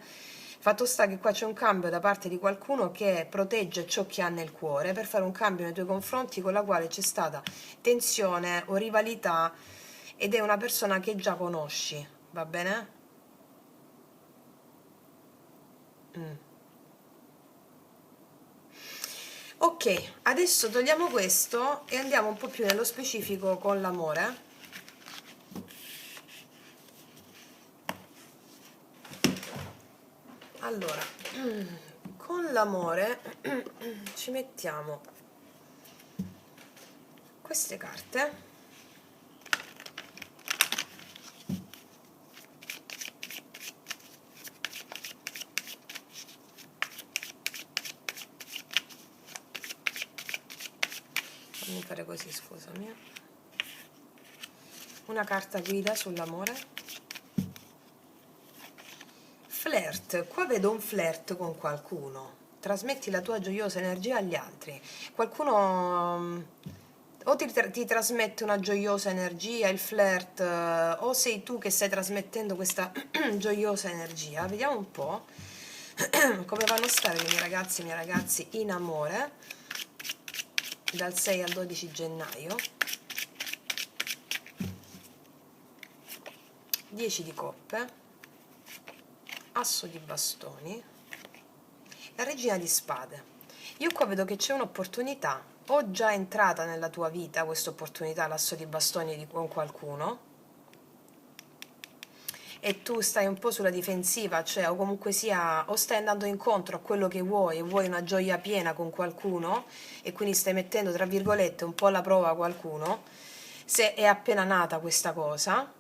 Fatto sta che qua c'è un cambio da parte di qualcuno che protegge ciò che ha nel cuore per fare un cambio nei tuoi confronti con la quale c'è stata tensione o rivalità ed è una persona che già conosci, va bene? Ok, adesso togliamo questo e andiamo un po' più nello specifico con l'amore. Allora, con l'amore ci mettiamo queste carte. Fammi fare così, scusami. Una carta guida sull'amore. Flirt, qua vedo un flirt con qualcuno. Trasmetti la tua gioiosa energia agli altri. Qualcuno o ti trasmette una gioiosa energia, il flirt, o sei tu che stai trasmettendo questa gioiosa energia. Vediamo un po' come vanno a stare i miei ragazzi e i miei ragazzi in amore dal 6 al 12 gennaio. 10 di coppe, asso di bastoni, la regina di spade. Io qua vedo che c'è un'opportunità, o già entrata nella tua vita questa opportunità, l'asso di bastoni con qualcuno, e tu stai un po' sulla difensiva, cioè o comunque sia, o stai andando incontro a quello che vuoi e vuoi una gioia piena con qualcuno e quindi stai mettendo tra virgolette un po' alla prova qualcuno, se è appena nata questa cosa,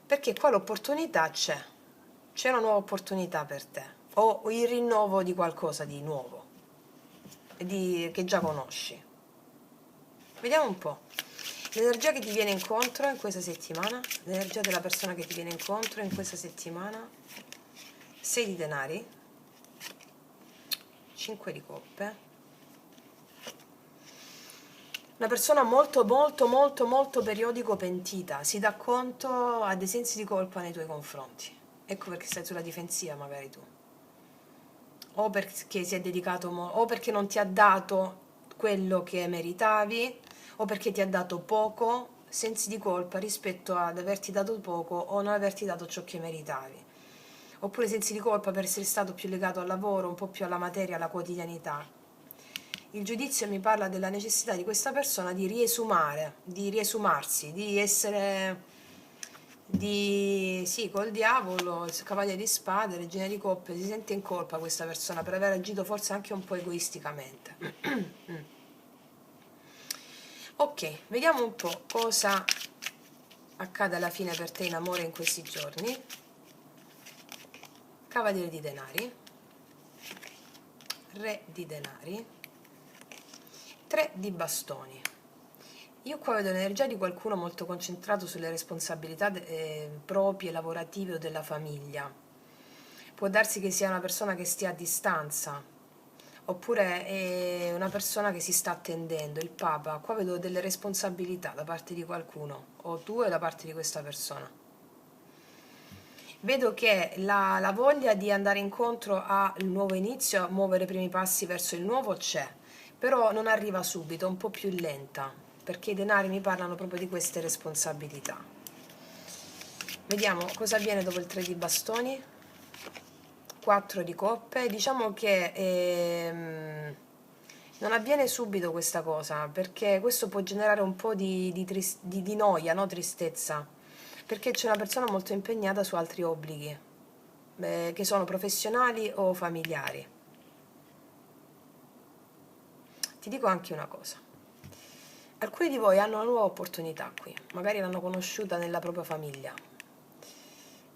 perché qua l'opportunità c'è una nuova opportunità per te o il rinnovo di qualcosa di nuovo che già conosci. Vediamo un po' l'energia che ti viene incontro in questa settimana, l'energia della persona che ti viene incontro in questa settimana. 6 di denari, 5 di coppe, una persona molto molto molto molto periodico pentita, si dà conto, ha dei sensi di colpa nei tuoi confronti, ecco perché stai sulla difensiva magari tu, o perché si è dedicato o perché non ti ha dato quello che meritavi, o perché ti ha dato poco, sensi di colpa rispetto ad averti dato poco o non averti dato ciò che meritavi, oppure sensi di colpa per essere stato più legato al lavoro, un po' più alla materia, alla quotidianità. Il giudizio mi parla della necessità di questa persona di riesumare, di riesumarsi, di essere, sì, col diavolo, il cavaliere di spade, regina di coppe, si sente in colpa questa persona per aver agito forse anche un po' egoisticamente. Ok, vediamo un po' cosa accade alla fine per te in amore in questi giorni. Cavaliere di denari, re di denari, 3 di bastoni. Io qua vedo l'energia di qualcuno molto concentrato sulle responsabilità proprie, lavorative o della famiglia. Può darsi che sia una persona che stia a distanza, oppure è una persona che si sta attendendo, il Papa. Qua vedo delle responsabilità da parte di qualcuno, o tu e da parte di questa persona. Vedo che la voglia di andare incontro al nuovo inizio, a muovere i primi passi verso il nuovo c'è, però non arriva subito, un po' più lenta, perché i denari mi parlano proprio di queste responsabilità. Vediamo cosa avviene dopo il 3 di bastoni, 4 di coppe. Diciamo che non avviene subito questa cosa, perché questo può generare un po' di noia, no? Tristezza, perché c'è una persona molto impegnata su altri obblighi, che sono professionali o familiari. Ti dico anche una cosa. Alcuni di voi hanno una nuova opportunità qui, magari l'hanno conosciuta nella propria famiglia.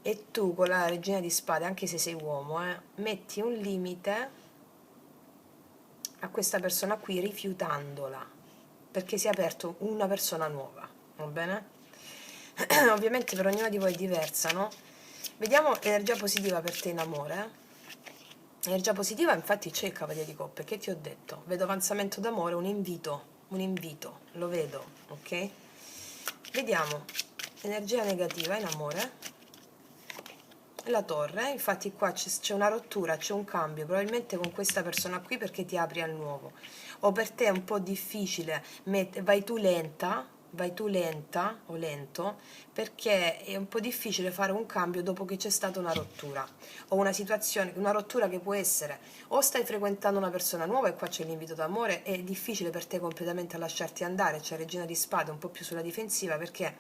E tu con la regina di spade, anche se sei uomo, metti un limite a questa persona qui rifiutandola, perché si è aperto una persona nuova, va bene? Ovviamente per ognuna di voi è diversa, no? Vediamo l'energia positiva per te in amore. Energia positiva, infatti c'è il cavaliere di coppe, che ti ho detto? Vedo avanzamento d'amore, un invito, lo vedo, ok? Vediamo, energia negativa in amore, la torre, infatti qua c'è una rottura, c'è un cambio, probabilmente con questa persona qui perché ti apri al nuovo, o per te è un po' difficile, vai tu lenta o lento, perché è un po' difficile fare un cambio dopo che c'è stata una rottura, o una situazione, una rottura che può essere, o stai frequentando una persona nuova e qua c'è l'invito d'amore, è difficile per te completamente a lasciarti andare, c'è Regina di Spade un po' più sulla difensiva perché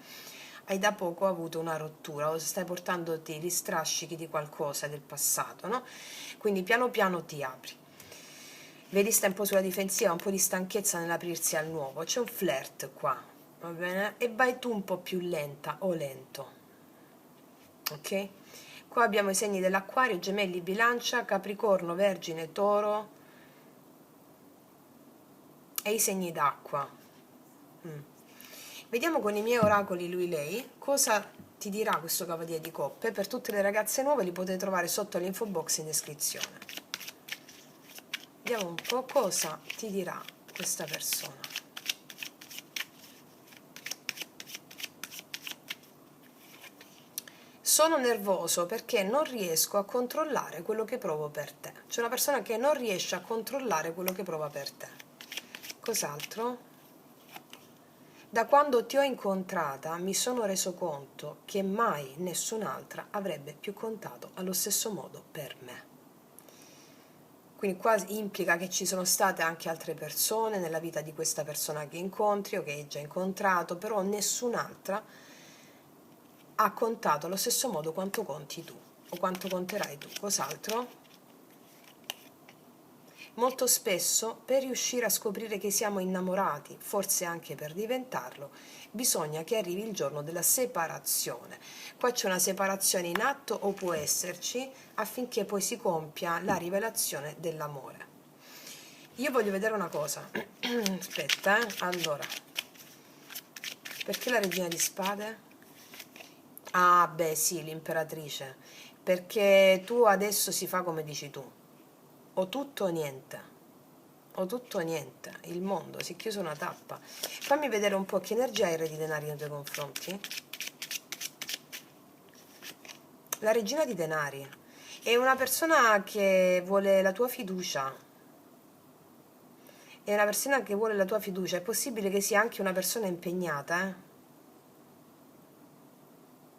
hai da poco avuto una rottura o stai portandoti gli strascichi di qualcosa del passato, no? Quindi piano piano ti apri. Vedi, stai un po' sulla difensiva, un po' di stanchezza nell'aprirsi al nuovo, c'è un flirt qua, va bene? E vai tu un po' più lenta o lento, ok? Qua abbiamo i segni dell'Acquario, Gemelli, Bilancia, Capricorno, Vergine, Toro e i segni d'acqua. Vediamo con i miei oracoli lui-lei cosa ti dirà questo cavaliere di coppe. Per tutte le ragazze nuove li potete trovare sotto l'info box in descrizione. Vediamo un po' cosa ti dirà questa persona. Sono nervoso perché non riesco a controllare quello che provo per te. C'è una persona che non riesce a controllare quello che prova per te. Cos'altro? Da quando ti ho incontrata mi sono reso conto che mai nessun'altra avrebbe più contato allo stesso modo per me. Quindi qua implica che ci sono state anche altre persone nella vita di questa persona che incontri o che hai già incontrato, però nessun'altra ha contato allo stesso modo quanto conti tu o quanto conterai tu. Cos'altro? Molto spesso, per riuscire a scoprire che siamo innamorati, forse anche per diventarlo, bisogna che arrivi il giorno della separazione. Qua c'è una separazione in atto o può esserci affinché poi si compia la rivelazione dell'amore. Io voglio vedere una cosa. Aspetta, allora, perché la regina di spade? Ah, beh, sì, l'imperatrice. Perché tu adesso si fa come dici tu, o tutto o niente. O tutto o niente, il mondo si è chiuso una tappa. Fammi vedere un po' che energia hai il re di denari nei tuoi confronti. La regina di denari è una persona che vuole la tua fiducia. È una persona che vuole la tua fiducia. È possibile che sia anche una persona impegnata,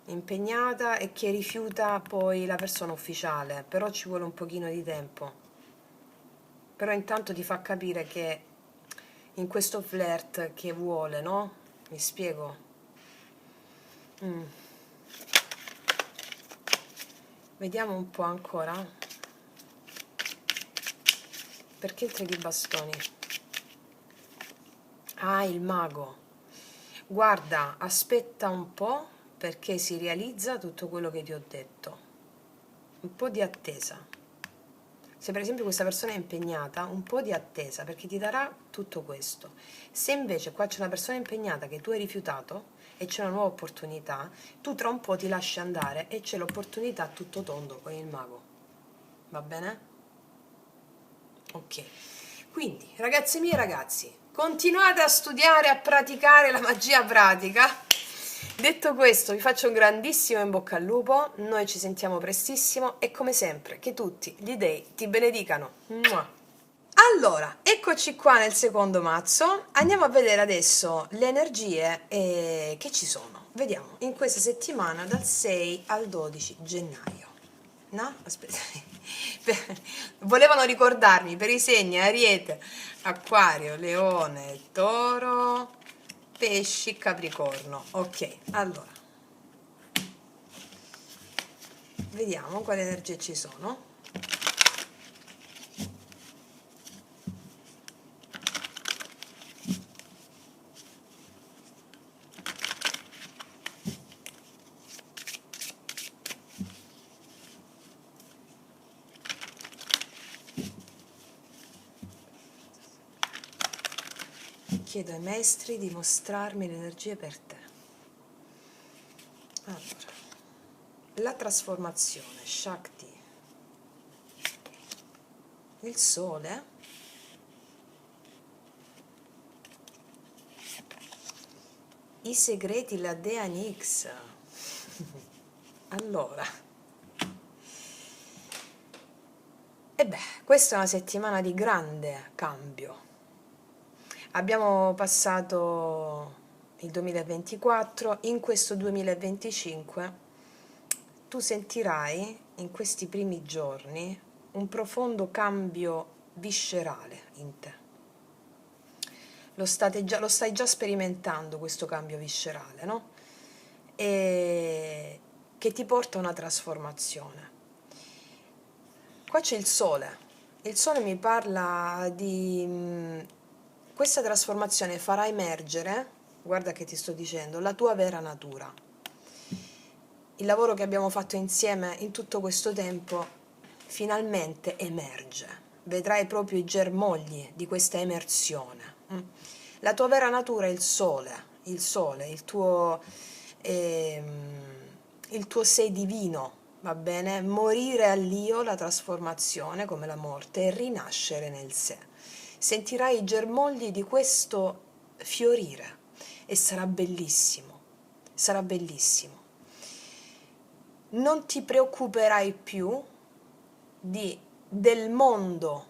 impegnata e che rifiuta poi la persona ufficiale, però ci vuole un pochino di tempo. Però intanto ti fa capire che in questo flirt che vuole, no? Mi spiego? Vediamo un po' ancora. Perché il tre di bastoni? Ah, il mago. Guarda, aspetta un po' perché si realizza tutto quello che ti ho detto. Un po' di attesa. Se per esempio questa persona è impegnata, un po' di attesa perché ti darà tutto questo. Se invece qua c'è una persona impegnata che tu hai rifiutato e c'è una nuova opportunità, tu tra un po' ti lasci andare e c'è l'opportunità a tutto tondo con il mago. Va bene? Ok. Quindi, ragazze mie e ragazzi, continuate a studiare, a praticare la magia pratica. Detto questo, vi faccio un grandissimo in bocca al lupo, noi ci sentiamo prestissimo e come sempre che tutti gli dei ti benedicano. Mua. Allora, eccoci qua nel secondo mazzo, andiamo a vedere adesso le energie che ci sono. Vediamo, in questa settimana dal 6 al 12 gennaio. No? Aspetta. Volevano ricordarmi per i segni Ariete, Acquario, Leone, Toro, Pesci, Capricorno. Ok, allora vediamo quali energie ci sono. Chiedo ai maestri di mostrarmi le energie per te. Allora, la trasformazione, Shakti, il sole, i segreti, la dea Nix. Allora, e beh, questa è una settimana di grande cambio. Abbiamo passato il 2024, in questo 2025 tu sentirai in questi primi giorni un profondo cambio viscerale in te. Lo stai già sperimentando questo cambio viscerale, no? E che ti porta a una trasformazione. Qua c'è il sole mi parla di questa trasformazione farà emergere, guarda che ti sto dicendo, la tua vera natura. Il lavoro che abbiamo fatto insieme in tutto questo tempo finalmente emerge. Vedrai proprio i germogli di questa emersione. La tua vera natura è il sole, il tuo sé divino, va bene? Morire all'io, la trasformazione come la morte, e rinascere nel sé. Sentirai i germogli di questo fiorire e sarà bellissimo, sarà bellissimo. Non ti preoccuperai più del mondo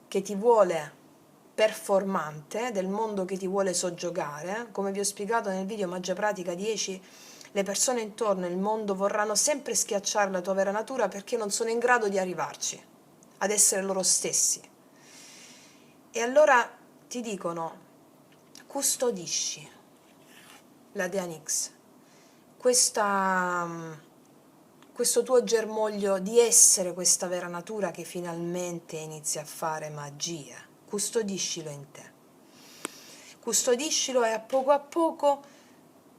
che ti vuole performante, del mondo che ti vuole soggiogare. Come vi ho spiegato nel video Magia Pratica 10, le persone intorno, il mondo vorranno sempre schiacciare la tua vera natura perché non sono in grado di arrivarci, ad essere loro stessi. E allora ti dicono, custodisci la Dea Nix, questo tuo germoglio di essere questa vera natura che finalmente inizia a fare magia. Custodiscilo in te. Custodiscilo e a poco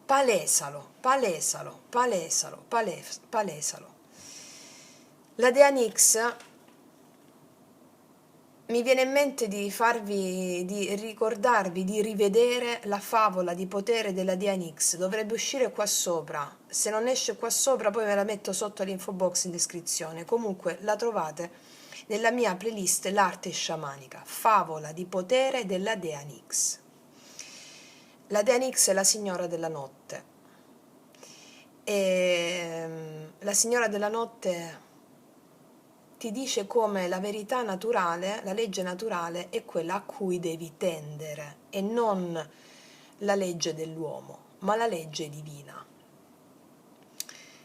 palesalo, palesalo, palesalo, palesalo. La Dea Nyx, mi viene in mente di ricordarvi, di rivedere la favola di potere della Dea Nyx. Dovrebbe uscire qua sopra. Se non esce qua sopra, poi ve la metto sotto all'info box in descrizione. Comunque la trovate nella mia playlist L'arte sciamanica. Favola di potere della Dea Nyx. La Dea Nyx è la signora della notte. E la signora della notte ti dice come la verità naturale, la legge naturale è quella a cui devi tendere e non la legge dell'uomo, ma la legge divina.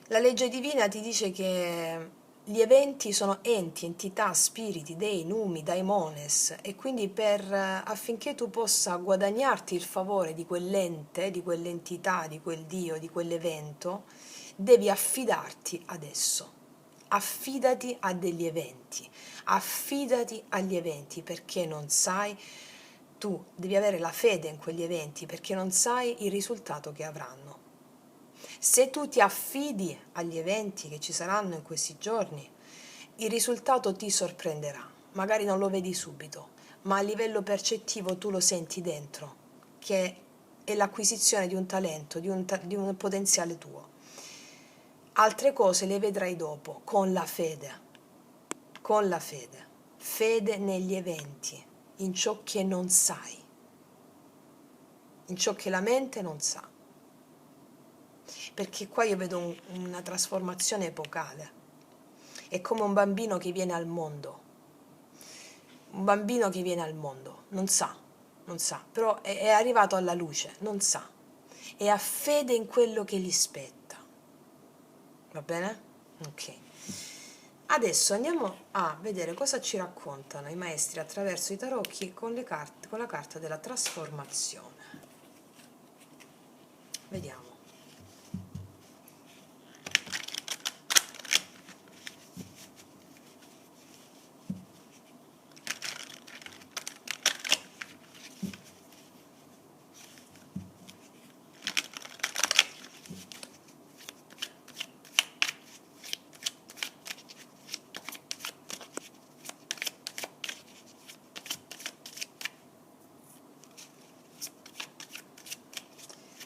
La legge divina ti dice che gli eventi sono enti, entità, spiriti, dei, numi, daimones, e quindi affinché tu possa guadagnarti il favore di quell'ente, di quell'entità, di quel Dio, di quell'evento, devi affidarti ad esso. Affidati a degli eventi, affidati agli eventi, perché non sai, tu devi avere la fede in quegli eventi, perché non sai il risultato che avranno. Se tu ti affidi agli eventi che ci saranno in questi giorni, il risultato ti sorprenderà. Magari non lo vedi subito, ma a livello percettivo tu lo senti dentro, che è l'acquisizione di un talento, di un potenziale tuo. Altre cose le vedrai dopo, con la fede, fede negli eventi, in ciò che non sai, in ciò che la mente non sa. Perché qua io vedo una trasformazione epocale. È come un bambino che viene al mondo. Un bambino che viene al mondo, non sa, però è arrivato alla luce, non sa. E ha fede in quello che gli spetta. Va bene? Ok. Adesso andiamo a vedere cosa ci raccontano i maestri attraverso i tarocchi con la carta della trasformazione. Vediamo.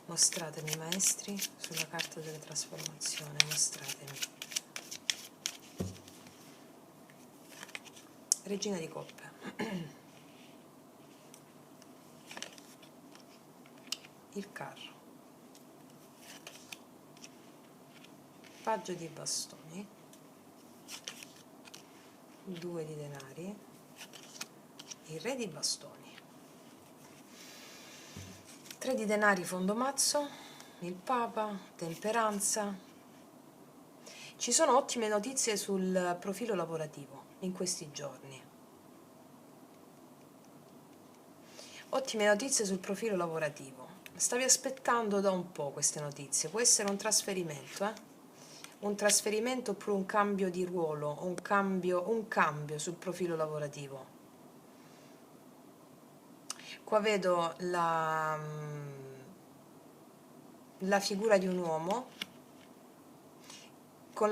Mostratemi, maestri, sulla carta della trasformazione, mostratemi. Regina di coppe. Il carro. Paggio di bastoni. 2 di denari. Il re di bastoni. 3 di denari fondo mazzo, il papa, temperanza. Ci sono ottime notizie sul profilo lavorativo in questi giorni. Ottime notizie sul profilo lavorativo. Stavi aspettando da un po' queste notizie. Può essere un trasferimento, un trasferimento oppure un cambio di ruolo, un cambio sul profilo lavorativo. Qua vedo la figura di un uomo con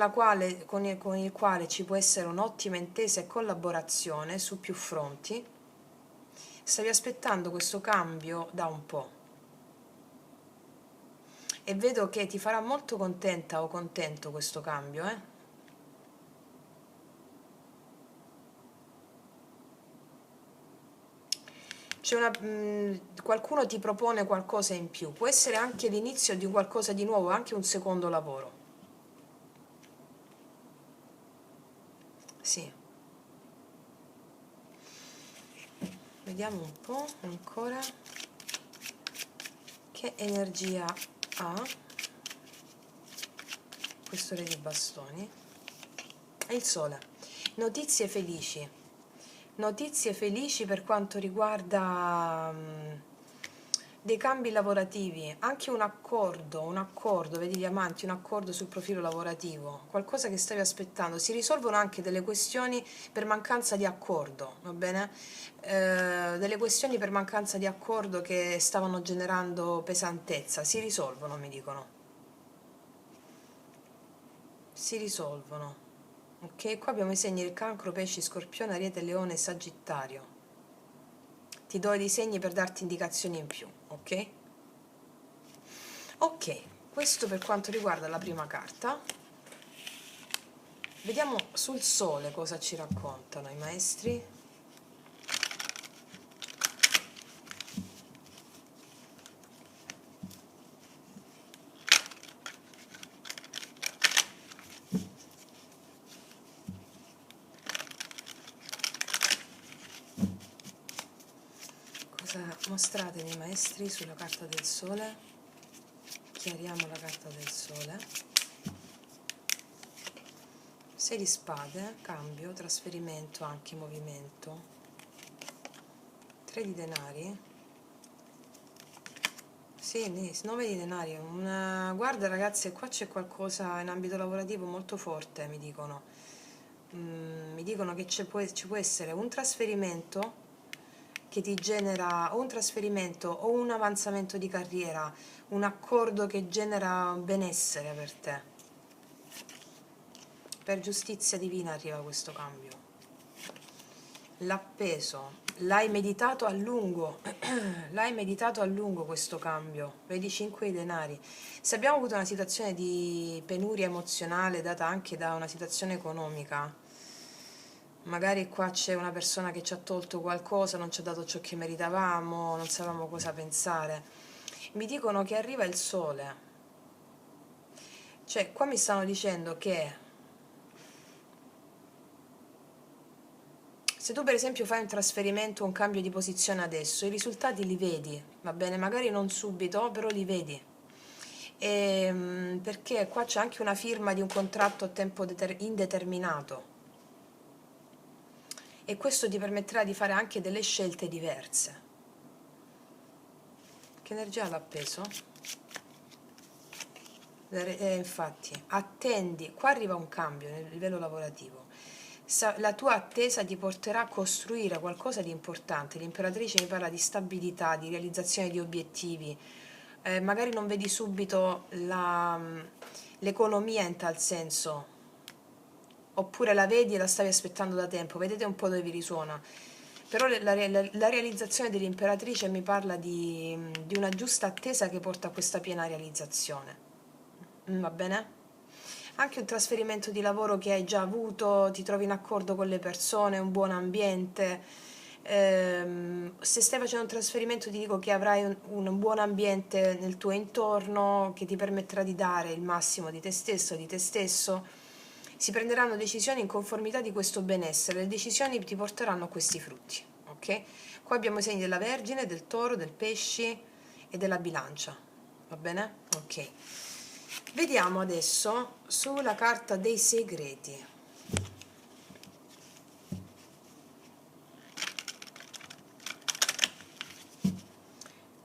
il quale ci può essere un'ottima intesa e collaborazione su più fronti. Stavi aspettando questo cambio da un po' e vedo che ti farà molto contenta o contento questo cambio, qualcuno ti propone qualcosa in più, può essere anche l'inizio di qualcosa di nuovo, anche un secondo lavoro. Sì. Vediamo un po' ancora che energia ha questo re di bastoni. E il sole. Notizie felici per quanto riguarda dei cambi lavorativi, anche un accordo, vedi gli amanti, un accordo sul profilo lavorativo, qualcosa che stavi aspettando. Si risolvono anche delle questioni per mancanza di accordo, va bene? Delle questioni per mancanza di accordo che stavano generando pesantezza, si risolvono, mi dicono. Si risolvono. Ok, qua abbiamo i segni del cancro, pesci, scorpione, ariete, leone, sagittario. Ti do i disegni per darti indicazioni in più, ok? Ok, questo per quanto riguarda la prima carta. Vediamo sul sole cosa ci raccontano i maestri. Cosa mostratemi i maestri sulla carta del sole? Chiariamo la carta del sole. 6 di spade, cambio, trasferimento, anche movimento. 3 di denari. Sì, 9 di denari. Guarda ragazzi, qua c'è qualcosa in ambito lavorativo molto forte, mi dicono. Mi dicono che ci può essere un trasferimento che ti genera o un trasferimento o un avanzamento di carriera, un accordo che genera benessere per te. Per giustizia divina arriva questo cambio. L'appeso, l'hai meditato a lungo, l'hai meditato a lungo questo cambio, vedi 5 di denari. Se abbiamo avuto una situazione di penuria emozionale data anche da una situazione economica, magari qua c'è una persona che ci ha tolto qualcosa, non ci ha dato ciò che meritavamo, non sapevamo cosa pensare. Mi dicono che arriva il sole. Cioè, qua mi stanno dicendo che se tu per esempio fai un trasferimento o un cambio di posizione adesso, i risultati li vedi, va bene? Magari non subito, però li vedi. Perché qua c'è anche una firma di un contratto a tempo indeterminato e questo ti permetterà di fare anche delle scelte diverse. Che energia l'ha appeso? Infatti, attendi, qua arriva un cambio nel livello lavorativo. La tua attesa ti porterà a costruire qualcosa di importante. L'imperatrice mi parla di stabilità, di realizzazione di obiettivi. Magari non vedi subito l'economia in tal senso, oppure la vedi e la stavi aspettando da tempo. Vedete un po' dove vi risuona. Però la realizzazione dell'imperatrice mi parla di una giusta attesa che porta a questa piena realizzazione. Va bene? Anche un trasferimento di lavoro che hai già avuto, ti trovi in accordo con le persone, un buon ambiente. Se stai facendo un trasferimento ti dico che avrai un buon ambiente nel tuo intorno che ti permetterà di dare il massimo di te stesso, di te stesso. Si prenderanno decisioni in conformità di questo benessere, le decisioni ti porteranno a questi frutti, ok? Qua abbiamo i segni della Vergine, del Toro, del Pesci e della Bilancia, va bene? Ok. Vediamo adesso sulla carta dei segreti.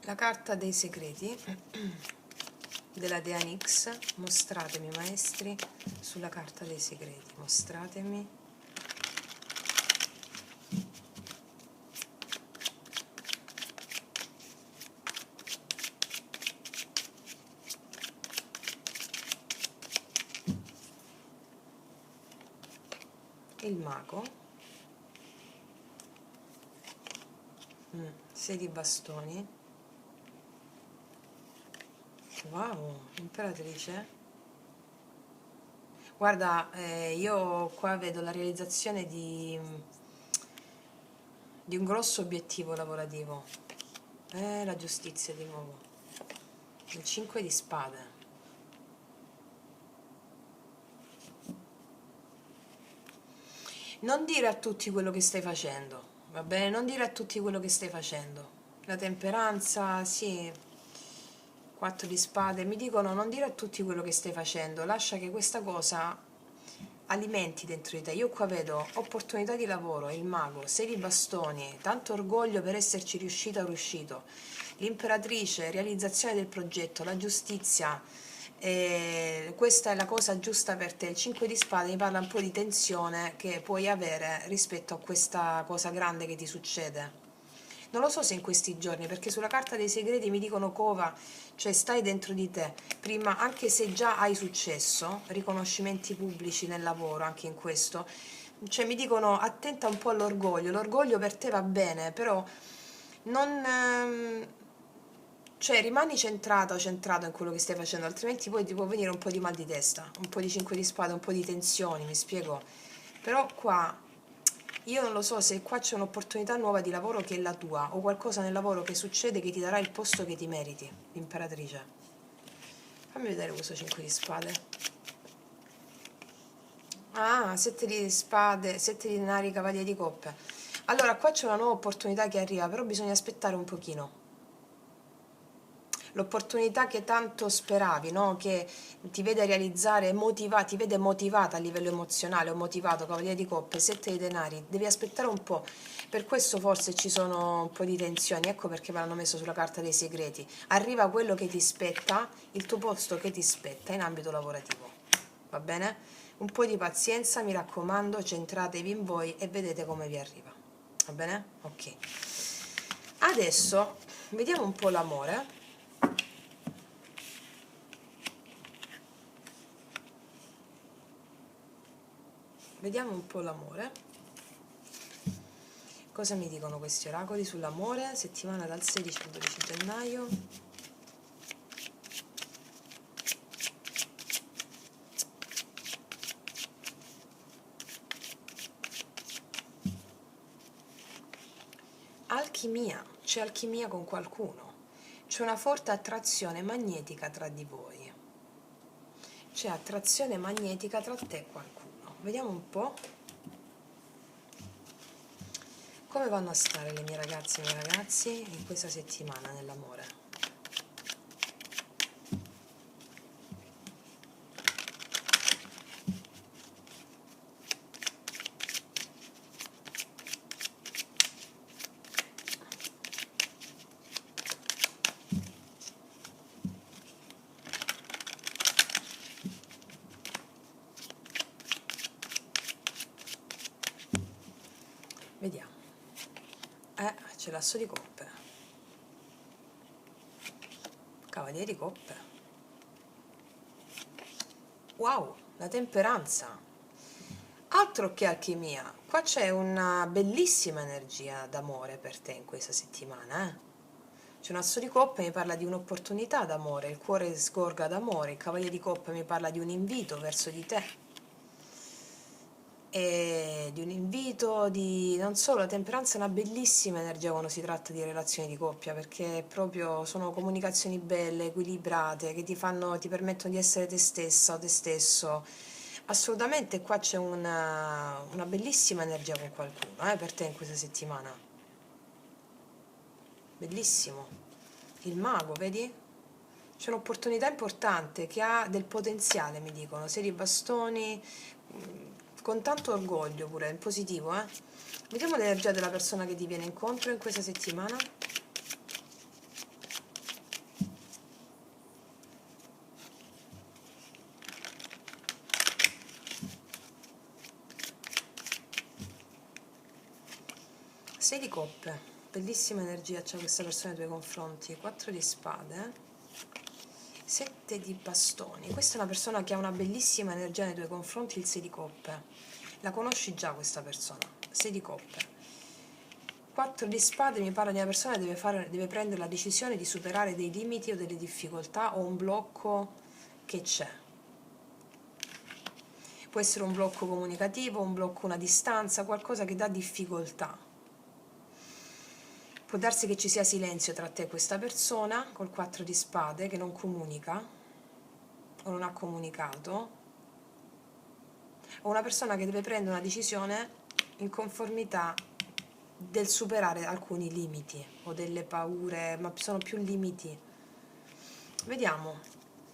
La carta dei segreti della Dea Nix, mostratemi maestri sulla carta dei segreti, mostratemi. Il mago, 6 di bastoni, wow, imperatrice. Guarda, io qua vedo la realizzazione di un grosso obiettivo lavorativo. La giustizia di nuovo. Il 5 di spade. Non dire a tutti quello che stai facendo, va bene? Non dire a tutti quello che stai facendo. La temperanza, sì. 4 di spade. Mi dicono non dire a tutti quello che stai facendo. Lascia che questa cosa alimenti dentro di te. Io qua vedo opportunità di lavoro, il mago, 6 di bastoni, tanto orgoglio per esserci riuscita o riuscito, l'imperatrice, realizzazione del progetto, la giustizia, questa è la cosa giusta per te. Il 5 di spade mi parla un po' di tensione che puoi avere rispetto a questa cosa grande che ti succede. Non lo so se in questi giorni, perché sulla carta dei segreti mi dicono cova, cioè stai dentro di te, prima, anche se già hai successo, riconoscimenti pubblici nel lavoro, anche in questo, cioè mi dicono attenta un po' all'orgoglio, l'orgoglio per te va bene, però non... cioè rimani centrata o centrato in quello che stai facendo, altrimenti poi ti può venire un po' di mal di testa, un po' di 5 di spade, un po' di tensioni, mi spiego. Però qua io non lo so se qua c'è un'opportunità nuova di lavoro che è la tua, o qualcosa nel lavoro che succede che ti darà il posto che ti meriti, imperatrice. Fammi vedere questo 5 di spade. Ah, 7 di spade, 7 di denari, cavaliere di coppe. Allora, qua c'è una nuova opportunità che arriva, però bisogna aspettare un pochino. L'opportunità che tanto speravi, no? Che ti vede realizzare, ti vede motivata a livello emozionale, o motivato, cavaliere di coppe, 7 di denari, devi aspettare un po', per questo forse ci sono un po' di tensioni, ecco perché me l'hanno messo sulla carta dei segreti, arriva quello che ti spetta, il tuo posto che ti spetta in ambito lavorativo, va bene? Un po' di pazienza, mi raccomando, centratevi in voi e vedete come vi arriva, va bene? Ok. Adesso vediamo un po' l'amore. Vediamo un po' l'amore. Cosa mi dicono questi oracoli sull'amore? Settimana dal 16 al 12 gennaio. Alchimia, c'è alchimia con qualcuno. C'è una forte attrazione magnetica tra di voi. C'è attrazione magnetica tra te e qualcuno. Vediamo un po'. Come vanno a stare le mie ragazze e i miei ragazzi in questa settimana nell'amore? Vediamo. C'è l'asso di coppe. Cavaliere di coppe. Wow, la temperanza. Altro che alchimia. Qua c'è una bellissima energia d'amore per te in questa settimana, eh? C'è un asso di coppe, mi parla di un'opportunità d'amore, il cuore sgorga d'amore, il cavaliere di coppe mi parla di un invito verso di te. E di un invito, di non solo, la temperanza è una bellissima energia quando si tratta di relazioni di coppia, perché proprio sono comunicazioni belle, equilibrate, che ti permettono di essere te stessa o te stesso. Assolutamente qua c'è una bellissima energia con qualcuno, per te in questa settimana. Bellissimo. Il mago, vedi? C'è un'opportunità importante che ha del potenziale, mi dicono. 6 di bastoni, con tanto orgoglio pure, in positivo, eh? Vediamo l'energia della persona che ti viene incontro in questa settimana. Sei di coppe, bellissima energia c'è questa persona nei tuoi confronti. 4 di spade, 7 di bastoni. Questa è una persona che ha una bellissima energia nei tuoi confronti, il 6 di coppe. La conosci già questa persona, 6 di coppe. 4 di spade mi parla di una persona che deve prendere la decisione di superare dei limiti o delle difficoltà o un blocco che c'è. Può essere un blocco comunicativo, un blocco, una distanza, qualcosa che dà difficoltà. Può darsi che ci sia silenzio tra te e questa persona col 4 di spade che non comunica o non ha comunicato, o una persona che deve prendere una decisione in conformità del superare alcuni limiti o delle paure, ma sono più limiti. Vediamo.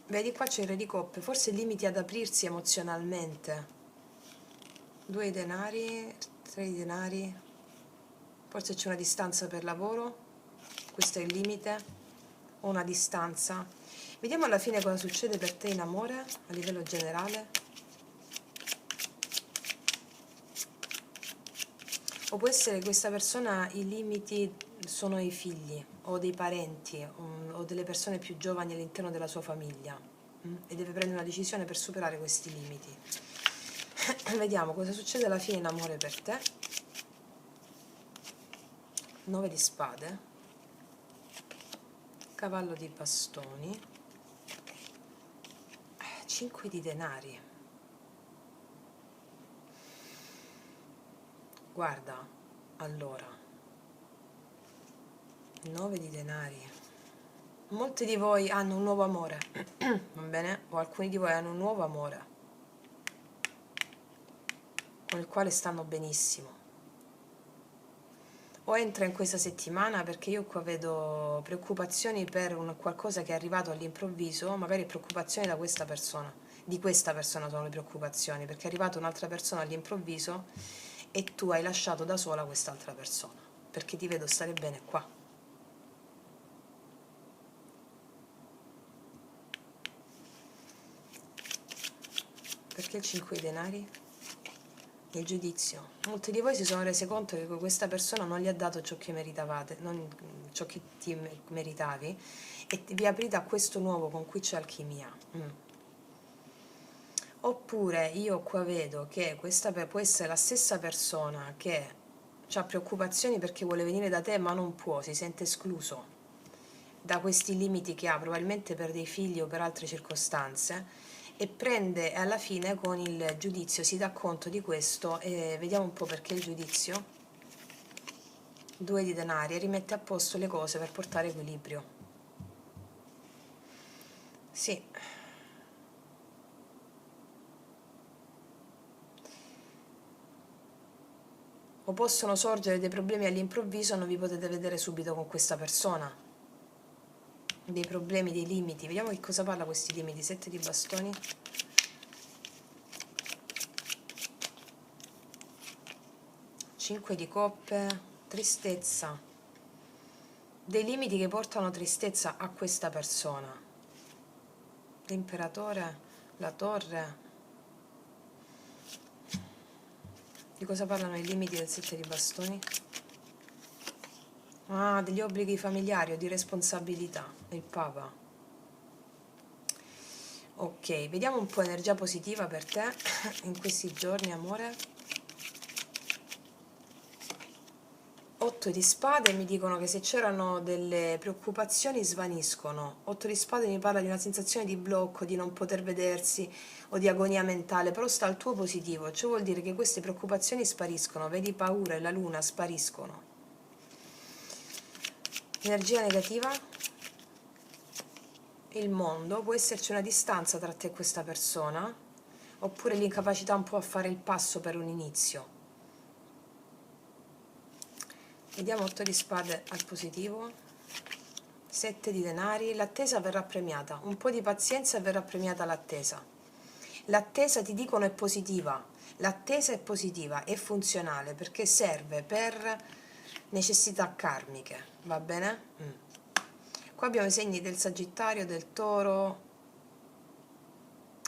Vedi qua c'è il re di coppe, forse limiti ad aprirsi emozionalmente. 2 di denari, 3 di denari, forse c'è una distanza per lavoro, questo è il limite, o una distanza. Vediamo alla fine cosa succede per te in amore, a livello generale. O può essere che questa persona, i limiti sono i figli, o dei parenti, o delle persone più giovani all'interno della sua famiglia, e deve prendere una decisione per superare questi limiti. Vediamo cosa succede alla fine in amore per te. 9 di spade, cavallo di bastoni, 5 di denari. Guarda, allora, 9 di denari. Molti di voi hanno un nuovo amore, va bene? O alcuni di voi hanno un nuovo amore con il quale stanno benissimo. O entra in questa settimana, perché io qua vedo preoccupazioni per qualcosa che è arrivato all'improvviso, magari preoccupazioni da questa persona. Di questa persona sono le preoccupazioni, perché è arrivata un'altra persona all'improvviso e tu hai lasciato da sola quest'altra persona, perché ti vedo stare bene qua. Perché il 5 di denari? Il giudizio. Molti di voi si sono resi conto che questa persona non gli ha dato ciò che meritavate, ciò che ti meritavi, e vi aprite a questo nuovo con cui c'è alchimia. Oppure io qua vedo che questa può essere la stessa persona che ha preoccupazioni perché vuole venire da te ma non può, si sente escluso da questi limiti che ha, probabilmente per dei figli o per altre circostanze, e prende alla fine con il giudizio, si dà conto di questo, e vediamo un po' perché il giudizio. 2 di denari, e rimette a posto le cose per portare equilibrio. Sì. O possono sorgere dei problemi all'improvviso, non vi potete vedere subito con questa persona. Dei problemi, dei limiti. Vediamo che cosa parla questi limiti. 7 di bastoni. Cinque di coppe, tristezza. Dei limiti che portano tristezza a questa persona. L'imperatore, la torre. Di cosa parlano i limiti del 7 di bastoni? Ah, degli obblighi familiari o di responsabilità. Il Papa. Ok, vediamo un po' energia positiva per te in questi giorni, amore. 8 di spade mi dicono che se c'erano delle preoccupazioni svaniscono. 8 di spade mi parla di una sensazione di blocco, di non poter vedersi o di agonia mentale, però sta al tuo positivo, ciò vuol dire che queste preoccupazioni spariscono, vedi paura e la luna spariscono. Energia negativa, il mondo, può esserci una distanza tra te e questa persona, oppure l'incapacità un po' a fare il passo per un inizio. Vediamo 8 di spade al positivo, 7 di denari, l'attesa verrà premiata, un po' di pazienza e verrà premiata l'attesa. L'attesa, ti dicono, è positiva, l'attesa è positiva, è funzionale, perché serve per necessità karmiche, va bene? Qua abbiamo i segni del Sagittario, del Toro,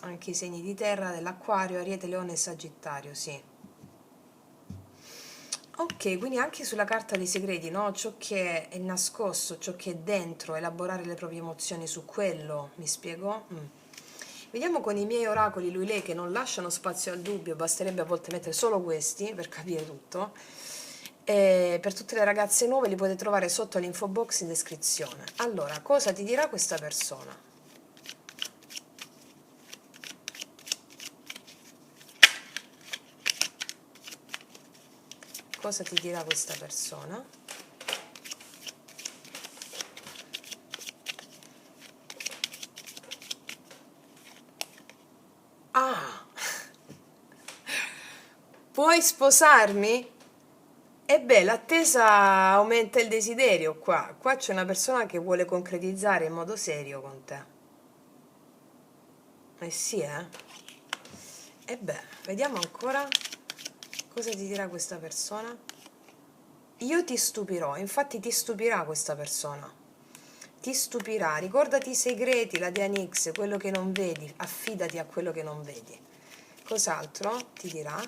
anche i segni di terra, dell'Acquario, Ariete, Leone e Sagittario, sì. Ok, quindi anche sulla carta dei segreti, no? Ciò che è nascosto, ciò che è dentro, elaborare le proprie emozioni su quello, mi spiego? Vediamo con i miei oracoli, lui, lei, che non lasciano spazio al dubbio, basterebbe a volte mettere solo questi per capire tutto. E per tutte le ragazze nuove li potete trovare sotto l'info box in descrizione. Allora, cosa ti dirà questa persona? Cosa ti dirà questa persona? Ah! Puoi sposarmi? E beh, l'attesa aumenta il desiderio qua. Qua c'è una persona che vuole concretizzare in modo serio con te. Eh sì, eh? E beh, vediamo ancora. Cosa ti dirà questa persona? Io ti stupirò, infatti ti stupirà questa persona. Ti stupirà, ricordati i segreti, la DNX, quello che non vedi, affidati a quello che non vedi. Cos'altro ti dirà?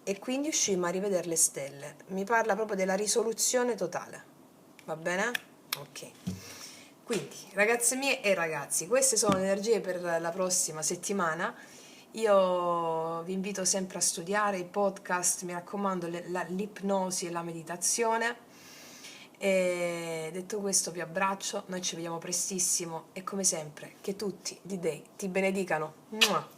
E quindi uscimmo a rivedere le stelle. Mi parla proprio della risoluzione totale. Va bene? Ok. Quindi, ragazze mie e ragazzi, queste sono le energie per la prossima settimana. Io vi invito sempre a studiare i podcast, mi raccomando, l'ipnosi e la meditazione. E detto questo vi abbraccio, noi ci vediamo prestissimo e come sempre che tutti gli dei ti benedicano. Mua!